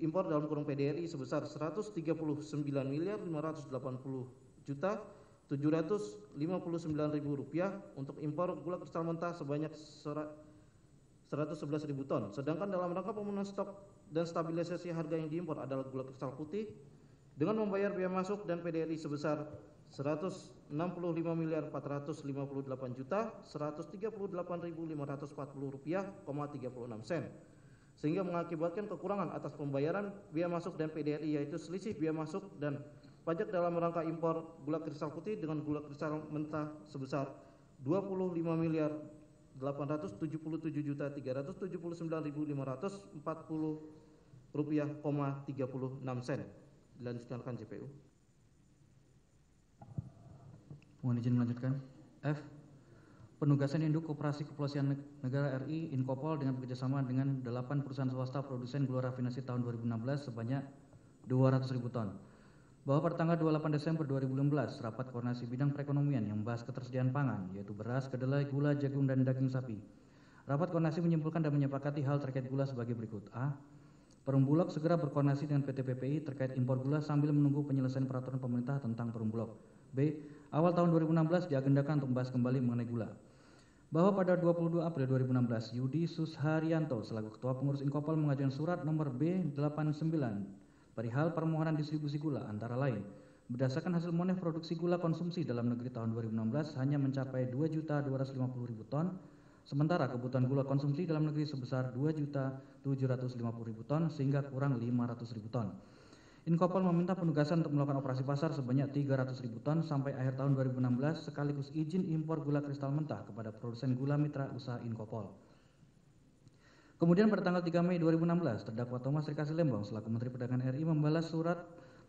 impor dalam kurung PDRI sebesar Rp139.580.759.000 untuk impor gula kristal mentah sebanyak 111.000 ton. Sedangkan dalam rangka pemenuhan stok dan stabilisasi harga yang diimpor adalah gula kristal putih dengan membayar biaya masuk dan PDRI sebesar Rp165.458.540.36 sehingga mengakibatkan kekurangan atas pembayaran biaya masuk dan PDRI, yaitu selisih biaya masuk dan pajak dalam rangka impor gula kristal putih dengan gula kristal mentah sebesar Rp25.879.540,36. Dilanjutkan JPU. Mohon izin melanjutkan. F. Penugasan Induk Koperasi Kepolisian Negara RI Inkopol dengan bekerjasama dengan 8 perusahaan swasta produsen gula rafinasi tahun 2016 sebanyak 200.000 ton. Bahwa pada tanggal 28 Desember 2016, rapat koordinasi bidang perekonomian yang membahas ketersediaan pangan, yaitu beras, kedelai, gula, jagung, dan daging sapi. Rapat koordinasi menyimpulkan dan menyepakati hal terkait gula sebagai berikut. A. Perum Bulog segera berkoordinasi dengan PT PPI terkait impor gula sambil menunggu penyelesaian peraturan pemerintah tentang Perum Bulog. B. Awal tahun 2016 diagendakan untuk membahas kembali mengenai gula. Bahwa pada 22 April 2016, Yudi Susharyanto selaku Ketua Pengurus Inkopol mengajukan surat nomor B89 perihal permohonan distribusi gula antara lain. Berdasarkan hasil monef produksi gula konsumsi dalam negeri tahun 2016 hanya mencapai 2.250.000 ton, sementara kebutuhan gula konsumsi dalam negeri sebesar 2.750.000 ton sehingga kurang 500.000 ton. Inkopol meminta penugasan untuk melakukan operasi pasar sebanyak 300.000 ton sampai akhir tahun 2016 sekaligus izin impor gula kristal mentah kepada produsen gula mitra usaha Inkopol. Kemudian pada tanggal 3 Mei 2016, terdakwa Thomas Rikasi Lembong selaku Menteri Perdagangan RI membalas surat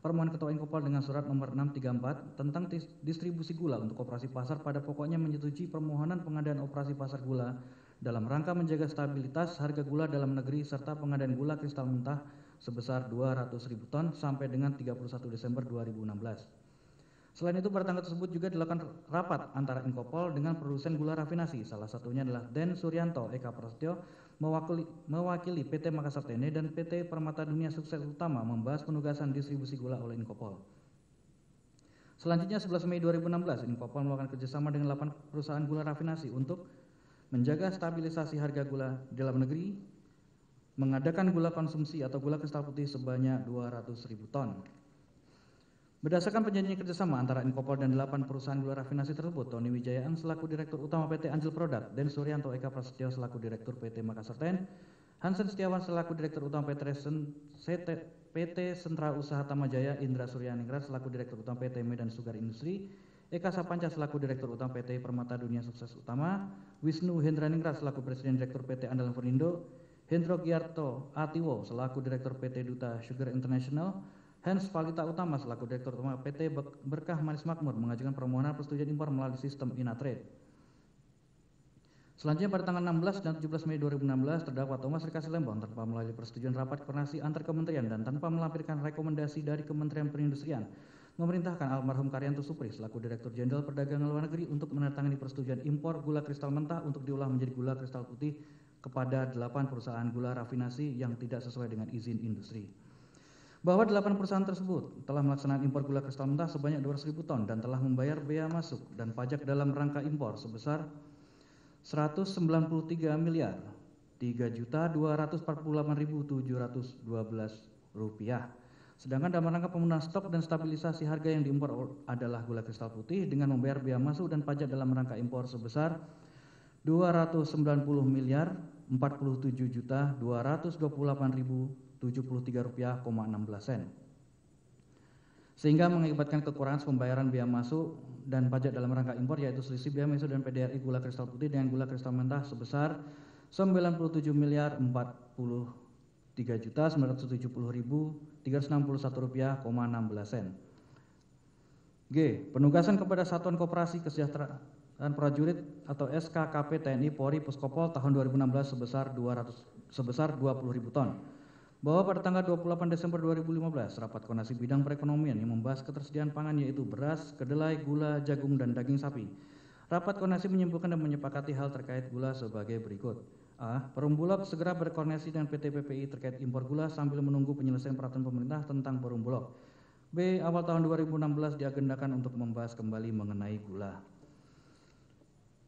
permohonan Ketua Inkopol dengan surat nomor 634 tentang distribusi gula untuk operasi pasar pada pokoknya menyetujui permohonan pengadaan operasi pasar gula dalam rangka menjaga stabilitas harga gula dalam negeri serta pengadaan gula kristal mentah sebesar 200.000 ton sampai dengan 31 Desember 2016. Selain itu pada tanggal tersebut juga dilakukan rapat antara Inkopol dengan produsen gula rafinasi, salah satunya adalah Den Suryanto Eka Prasetyo mewakili PT Makassar Tene dan PT Permata Dunia Sukses Utama membahas penugasan distribusi gula oleh Inkopol. Selanjutnya 11 Mei 2016 Inkopol melakukan kerjasama dengan 8 perusahaan gula rafinasi untuk menjaga stabilisasi harga gula di dalam negeri, mengadakan gula konsumsi atau gula kristal putih sebanyak 200.000 ton. Berdasarkan perjanjian kerjasama antara Inkopol dan 8 perusahaan gula rafinasi tersebut, Tony Wijayaan selaku Direktur Utama PT Angel Product, Dan Suryanto Eka Prasetyo selaku Direktur PT Makassar Ten, Hansen Setiawan selaku Direktur Utama PT Sentra Usaha Tamajaya, Indra Suryaningrat selaku Direktur Utama PT Medan Sugar Industri, Eka Sapanca selaku Direktur Utama PT Permata Dunia Sukses Utama, Wisnu Hendraningrat selaku Presiden Direktur PT Andalan Perindo, Hendro Giarto Atiwo selaku Direktur PT Duta Sugar International, Hans Palita Utama selaku Direktur Utama PT Berkah Manis Makmur mengajukan permohonan persetujuan impor melalui sistem Inatrade. Selanjutnya pada tanggal 16 dan 17 Mei 2016 terdakwa Thomas Rikasi Lembong tanpa melalui persetujuan rapat koordinasi antar kementerian dan tanpa melampirkan rekomendasi dari Kementerian Perindustrian memerintahkan almarhum Karyanto Supri selaku Direktur Jenderal Perdagangan Luar Negeri untuk menandatangani persetujuan impor gula kristal mentah untuk diolah menjadi gula kristal putih kepada 8 perusahaan gula rafinasi yang tidak sesuai dengan izin industri. Bahwa 8 perusahaan tersebut telah melaksanakan impor gula kristal mentah sebanyak 200.000 ton dan telah membayar bea masuk dan pajak dalam rangka impor sebesar 193 miliar 3.248.712 rupiah. Sedangkan dalam rangka pemenuhan stok dan stabilisasi harga yang diimpor adalah gula kristal putih dengan membayar bea masuk dan pajak dalam rangka impor sebesar 290 miliar 47.228.073 rupiah, 16 sen. Sehingga mengakibatkan kekurangan pembayaran bea masuk dan pajak dalam rangka impor, yaitu selisih bea masuk dan PDRI gula kristal putih dengan gula kristal mentah sebesar 97 miliar 43.970.361 rupiah, 16 sen. G. Penugasan kepada Satuan Koperasi Kesejahteraan Prajurit atau SKKP TNI Polri Puskopol tahun 2016 sebesar 20.000 ton. Bahwa pada tanggal 28 Desember 2015, rapat koordinasi bidang perekonomian yang membahas ketersediaan pangan yaitu beras, kedelai, gula, jagung, dan daging sapi. Rapat koordinasi menyimpulkan dan menyepakati hal terkait gula sebagai berikut. A. Perum Bulog segera berkoordinasi dengan PT PPI terkait impor gula sambil menunggu penyelesaian peraturan pemerintah tentang Perum Bulog. B. Awal tahun 2016 diagendakan untuk membahas kembali mengenai gula.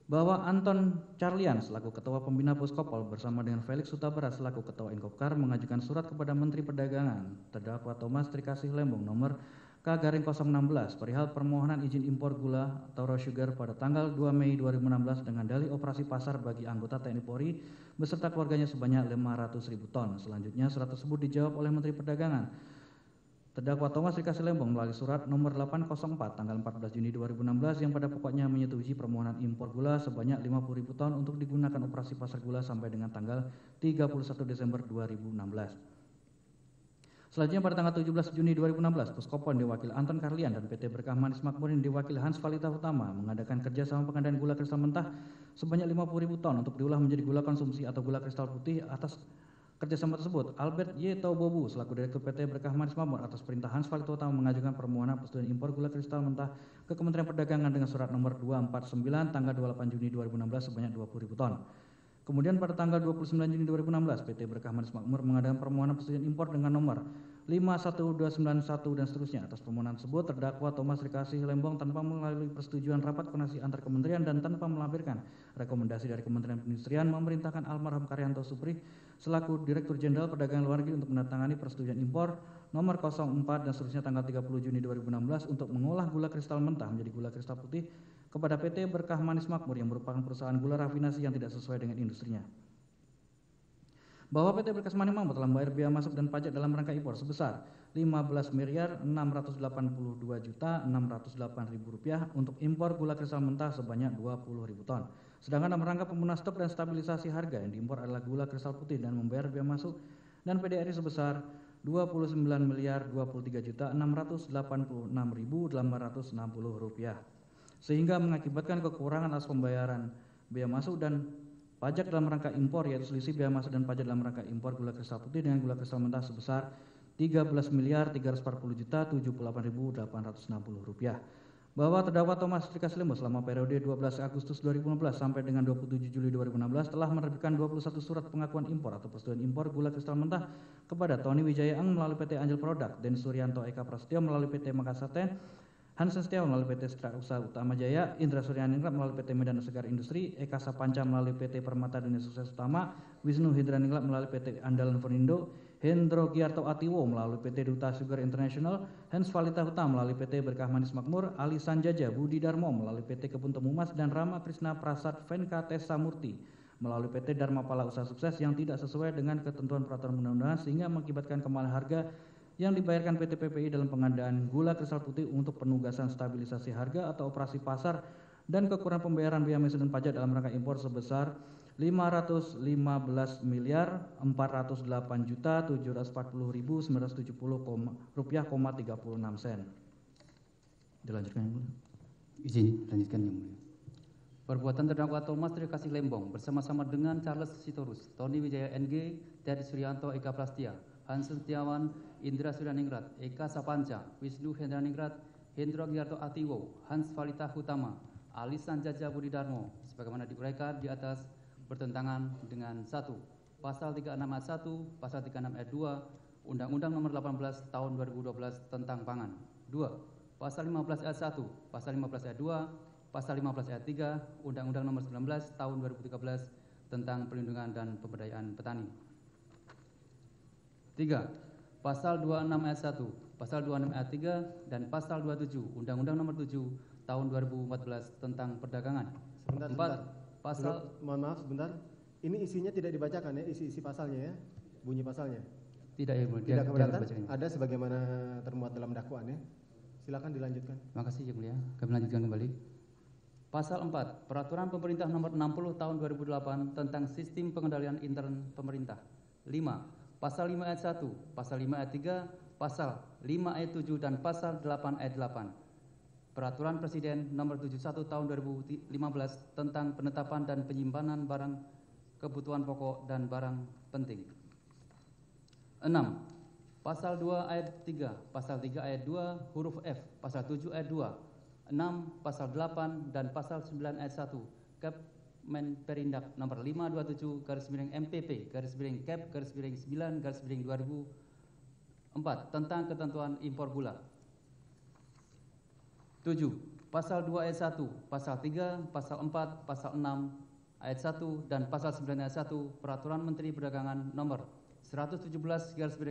Bahwa Anton Carlian selaku Ketua Pembina Puskopol bersama dengan Felix Hutabara selaku Ketua Inkopkar mengajukan surat kepada Menteri Perdagangan terdakwa Thomas Trikasih Lembong nomor K/016 perihal permohonan izin impor gula atau raw sugar pada tanggal 2 Mei 2016 dengan dalih operasi pasar bagi anggota TNI Polri beserta keluarganya sebanyak 500.000 ton. Selanjutnya surat tersebut dijawab oleh Menteri Perdagangan terdakwa Thomas Trikasih Lembong melalui surat nomor 804 tanggal 14 Juni 2016 yang pada pokoknya menyetujui permohonan impor gula sebanyak 50.000 ton untuk digunakan operasi pasar gula sampai dengan tanggal 31 Desember 2016. Selanjutnya pada tanggal 17 Juni 2016, Puskopol diwakili Anton Carlian dan PT Berkah Manis Makmur yang diwakili Hans Valita Utama mengadakan kerjasama pengadaan gula kristal mentah sebanyak 50.000 ton untuk diolah menjadi gula konsumsi atau gula kristal putih. Atas kerjasama tersebut, Albert Y. Taubobu selaku Direktur PT Berkah Manis Makmur atas perintah Hans Valita Utama mengajukan permohonan persetujuan impor gula kristal mentah ke Kementerian Perdagangan dengan surat nomor 249 tanggal 28 Juni 2016 sebanyak 20.000 ton. Kemudian pada tanggal 29 Juni 2016, PT Berkah Manis Makmur mengadakan permohonan persetujuan impor dengan nomor 51291 dan seterusnya. Atas permohonan tersebut, terdakwa Thomas Trikasih Lembong tanpa melalui persetujuan rapat koordinasi antar kementerian dan tanpa melampirkan rekomendasi dari Kementerian Perindustrian memerintahkan almarhum Karyanto Supri selaku Direktur Jenderal Perdagangan Luar Negeri untuk menandatangani persetujuan impor nomor 04 dan seterusnya tanggal 30 Juni 2016 untuk mengolah gula kristal mentah menjadi gula kristal putih kepada PT Berkah Manis Makmur yang merupakan perusahaan gula rafinasi yang tidak sesuai dengan industrinya. Bahwa PT Berkah Manis Makmur telah membayar biaya masuk dan pajak dalam rangka impor sebesar 15.682.608.000 rupiah untuk impor gula kristal mentah sebanyak 20.000 ton. Sedangkan dalam rangka pemenuhan stok dan stabilisasi harga yang diimpor adalah gula kristal putih dan membayar biaya masuk dan PDRI sebesar 29.023.686.860 rupiah. Sehingga mengakibatkan kekurangan atas pembayaran bea masuk dan pajak dalam rangka impor, yaitu selisih bea masuk dan pajak dalam rangka impor gula kristal putih dengan gula kristal mentah sebesar 13.340.078.860 rupiah. Bahwa terdakwa Thomas Trikasih Lembong selama periode 12 Agustus 2015 sampai dengan 27 Juli 2016 telah menerbitkan 21 surat pengakuan impor atau persetujuan impor gula kristal mentah kepada Tony Wijaya Eng melalui PT Angel Product, Den Suryanto Eka Prasetyo melalui PT Makassar Ten, Hansen Setiawan melalui PT Setra Usaha Utama Jaya, Indra Suryaningrat melalui PT Medan Segar Industri, Eka Sapanca melalui PT Permata Dunia Sukses Utama, Wisnu Hidraningrat melalui PT Andalan Ferindo, Hendro Giarto Atiwo melalui PT Duta Sugar International, Hans Valita Utama melalui PT Berkah Manis Makmur, Ali Sanjaja Budi Darmo melalui PT Kebun Temumas, dan Rama Krishna Prasad Venka Tessa Murti melalui PT Dharma Pala Usaha Sukses yang tidak sesuai dengan ketentuan peraturan undang-undangan sehingga mengakibatkan kemahalan harga yang dibayarkan PT PPI dalam pengadaan gula kristal putih untuk penugasan stabilisasi harga atau operasi pasar dan kekurangan pembayaran biaya masuk dan pajak dalam rangka impor sebesar 515.408.740.970 rupiah, 36 sen. Dilanjutkan yang mulia. Izin lanjutkan yang mulia. Perbuatan terdakwa Thomas Trikasih Lembong bersama-sama dengan Charles Sitorus, Tony Wijaya NG, Teddy Suryanto Eka Prastia, Hansen Setiawan, Indra Suryaningrat, Eka Sapanca, Wisnu Hendraningrat, Hendro Giarto Atiwo, Hans Valita Hutama, Ali Sanjaja Budi Darmo, sebagaimana diuraikan di atas, bertentangan dengan 1. Pasal 36 ayat 1, Pasal 36 ayat 2, Undang-Undang Nomor 18 Tahun 2012 tentang Pangan. 2. Pasal 15 ayat 1, Pasal 15 ayat 2, Pasal 15 ayat 3, Undang-Undang Nomor 19 Tahun 2013 tentang Perlindungan dan Pemberdayaan Petani. 3. Pasal 26 ayat 1, Pasal 26 ayat 3, dan Pasal 27 Undang-Undang Nomor 7 Tahun 2014 tentang Perdagangan. Sebentar. Pasal, mohon maaf sebentar. Ini isinya tidak dibacakan ya, isi pasalnya ya, bunyi pasalnya. tidak ya mulia. Tidak keberatan? Ada sebagaimana termuat dalam dakwaan ya. Silakan dilanjutkan. Makasih ya mulia. Kami lanjutkan kembali. Pasal 4, Peraturan Pemerintah Nomor 60 Tahun 2008 tentang Sistem Pengendalian Intern Pemerintah. 5. Pasal 5 ayat 1, Pasal 5 ayat 3, Pasal 5 ayat 7 dan Pasal 8 ayat 8. Peraturan Presiden Nomor 71 Tahun 2015 tentang penetapan dan penyimpanan barang kebutuhan pokok dan barang penting. 6. Pasal 2 ayat 3, Pasal 3 ayat 2 huruf F, Pasal 7 ayat 2, 6, Pasal 8 dan Pasal 9 ayat 1 Kemenperindak Nomor 527 /MPP /Kep /9 2004 tentang ketentuan impor gula. 7. Pasal 2 ayat 1, Pasal 3, Pasal 4, Pasal 6 ayat 1 dan Pasal 9 ayat 1 Peraturan Menteri Perdagangan Nomor 117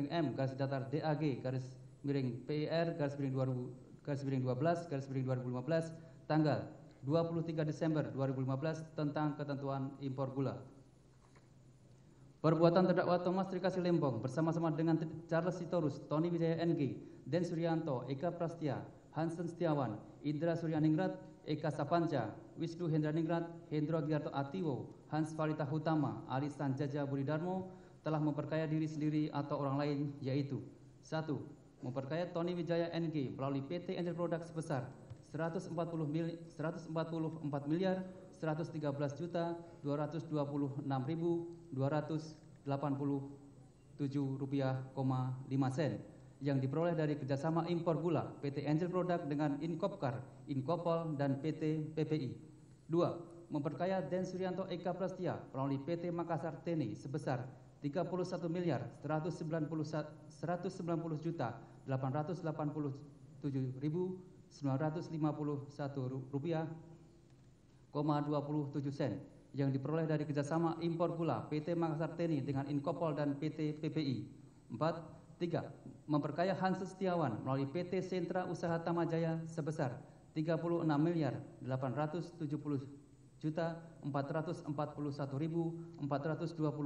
/M DAG PIR /12 tanggal 23 Desember 2015 tentang ketentuan impor gula. Perbuatan terdakwa Thomas Trikasih Lembong bersama-sama dengan Charles Sitorus, Tony Wijaya NG, Den Suryanto, Eka Prastia, Hansen Setiawan, Indra Suryaningrat, Eka Sapanca, Wisnu Hendraningrat, Hendro Giarto Atiwo, Hans Farita Hutama, Ali Sanjaja Budidarmo telah memperkaya diri sendiri atau orang lain, yaitu 1. Memperkaya Tony Wijaya NG melalui PT Angel Product sebesar 144.113.226.227 rupiah, 5 sen yang diperoleh dari kerjasama impor gula PT Angel Product dengan Inkopkar, Inkopol, dan PT PPI. 2. Memperkaya Den Suryanto Eka Prastia melalui PT Makassar Tene sebesar 31.887.951 rupiah, 27 sen yang diperoleh dari kerjasama impor gula PT Makassar Tene dengan Inkopol dan PT PPI. 4. 3. Memperkaya Hansen Setiawan melalui PT Sentra Usaha Tamajaya sebesar 36.441.420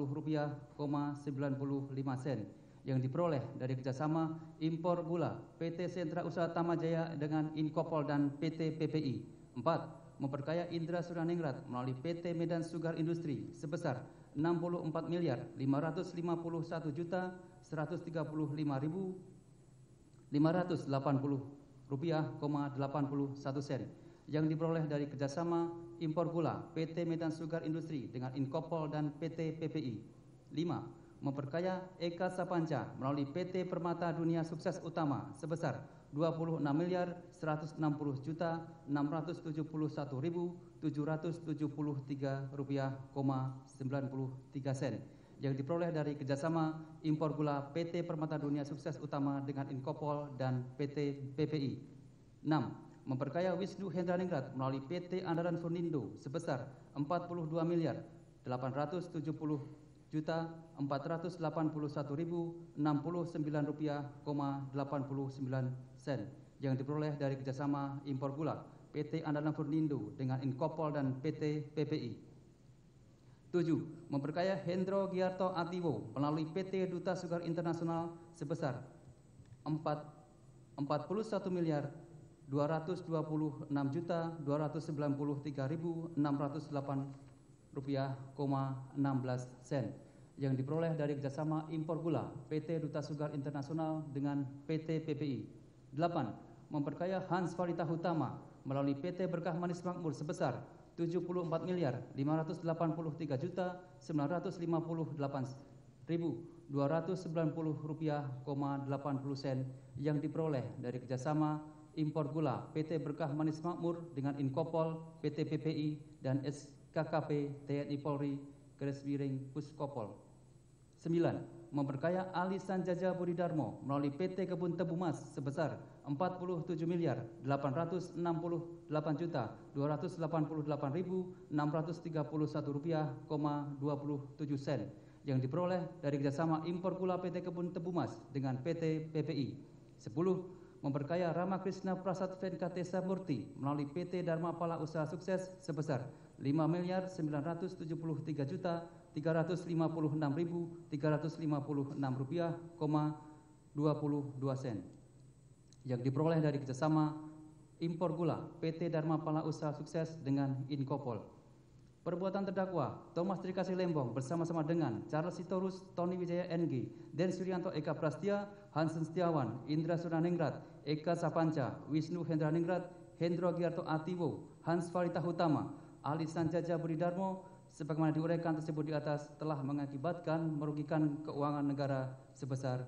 rupiah, 95 sen yang diperoleh dari kerjasama impor gula PT Sentra Usaha Tamajaya dengan Inkopol dan PT PPI. 4. Memperkaya Indra Suryaningrat melalui PT Medan Sugar Industri sebesar 64.551.135.580 rupiah, 81 sen yang diperoleh dari kerjasama impor gula PT Medan Sugar Industri dengan Inkopol dan PT PPI. 5. Memperkaya Eka Sapanca melalui PT Permata Dunia Sukses Utama sebesar 26.161.671.773 rupiah, 93 sen yang diperoleh dari kerjasama impor gula PT Permata Dunia Sukses Utama dengan Inkopol dan PT PPI. 6. Memperkaya Wisnu Hendraningrat melalui PT Andalan Furnindo sebesar 42.470.481.069 rupiah, 89 sen yang diperoleh dari kerjasama impor gula PT Andalan Furnindo dengan Inkopol dan PT PPI. 7. Memperkaya Hendro Giarto Atiwo melalui PT Duta Sugar Internasional sebesar 41.226.293.608 rupiah, 16 sen yang diperoleh dari kerjasama impor gula PT Duta Sugar Internasional dengan PT PPI. 8. Memperkaya Hans Farita Hutama melalui PT Berkah Manis Makmur sebesar 74.958.958.290 rupiah, 80 sen yang diperoleh dari kerjasama impor gula PT Berkah Manis Makmur dengan Inkopol, PT PPI, dan SKKP TNI Polri Puskopol. 9. Memperkaya Ali Sanjaja Budidarmo melalui PT Kebun Tebu Mas sebesar Rp47.868.631,27 yang diperoleh dari kerjasama impor gula PT Kebun Tebu Mas dengan PT PPI. 10. Memperkaya Ramakrishna Prasad Venkatesa Murti melalui PT Dharma Pala Usaha Sukses sebesar Rp5.973.356.356,22 yang diperoleh dari kerjasama impor gula PT Dharma Pala Usaha Sukses dengan Inkopol. Perbuatan terdakwa Thomas Trikasih Lembong bersama-sama dengan Charles Sitorus, Tony Wijaya NG, Den Suryanto Eka Prastia, Hansen Setiawan, Indra Suraningrat, Eka Sapanca, Wisnu Hendraningrat, Hendro Giarto Atiwo, Hans Farita Hutama, Ali Sanjaja Budidarmo sebagaimana diuraikan tersebut di atas telah mengakibatkan merugikan keuangan negara sebesar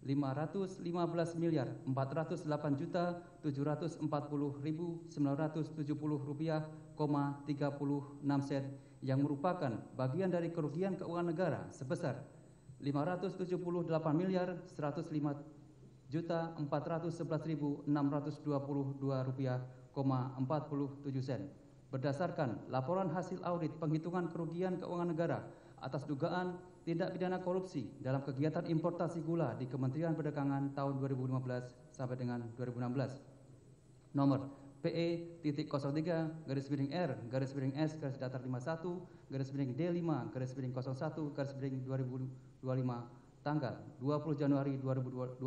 Rp515.440.970,36 yang merupakan bagian dari kerugian keuangan negara sebesar Rp578.411.622,47 berdasarkan laporan hasil audit penghitungan kerugian keuangan negara atas dugaan tindak pidana korupsi dalam kegiatan importasi gula di Kementerian Perdagangan tahun 2015 sampai dengan 2016. Nomor PE.03-51-D5-01-D5-01-2025 tanggal 20 Januari 2025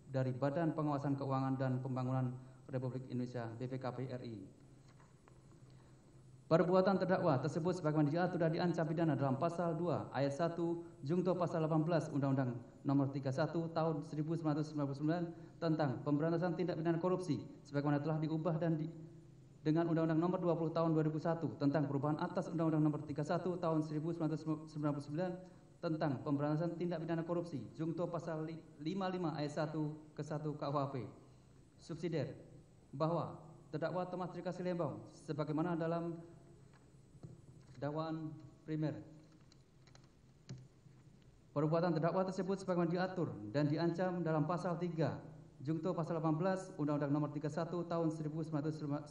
dari Badan Pengawasan Keuangan dan Pembangunan Republik Indonesia BPKP RI. Perbuatan terdakwa tersebut sebagaimana diatur dan diancam pidana dalam pasal 2 ayat 1 jungto pasal 18 Undang-Undang Nomor 31 Tahun 1999 tentang pemberantasan tindak pidana korupsi sebagaimana telah diubah dan dengan Undang-Undang Nomor 20 Tahun 2001 tentang perubahan atas Undang-Undang Nomor 31 Tahun 1999 tentang pemberantasan tindak pidana korupsi jungto pasal 55 ayat 1 ke 1 KUHP. Subsidiar bahwa terdakwa Thomas Trikasih Lembong sebagaimana dalam dakwaan primer. Perbuatan terdakwa tersebut sebagaimana diatur dan diancam dalam pasal 3 jungto pasal 18 Undang-Undang Nomor 31 Tahun 1999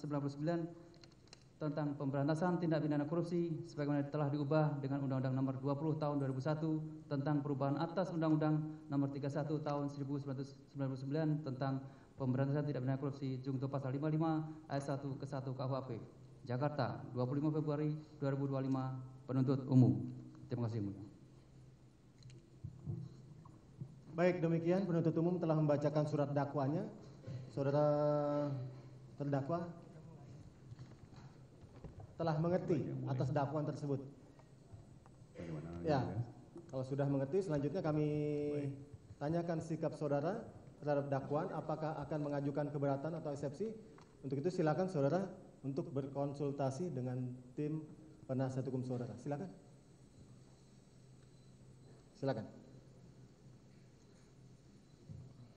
tentang pemberantasan tindak pidana korupsi sebagaimana telah diubah dengan Undang-Undang Nomor 20 Tahun 2001 tentang perubahan atas Undang-Undang Nomor 31 Tahun 1999 tentang pemberantasan tindak pidana korupsi jungto pasal 55 ayat 1 ke 1 KUHP. Jakarta, 25 Februari 2025, penuntut umum. Terima kasih. Baik, demikian penuntut umum telah membacakan surat dakwaannya. Saudara terdakwa telah mengerti atas dakwaan tersebut. Ya, kalau sudah mengerti, selanjutnya kami tanyakan sikap saudara terhadap dakwaan, apakah akan mengajukan keberatan atau eksepsi. Untuk itu silakan saudara untuk berkonsultasi dengan tim penasihat hukum saudara. Silakan. Silakan.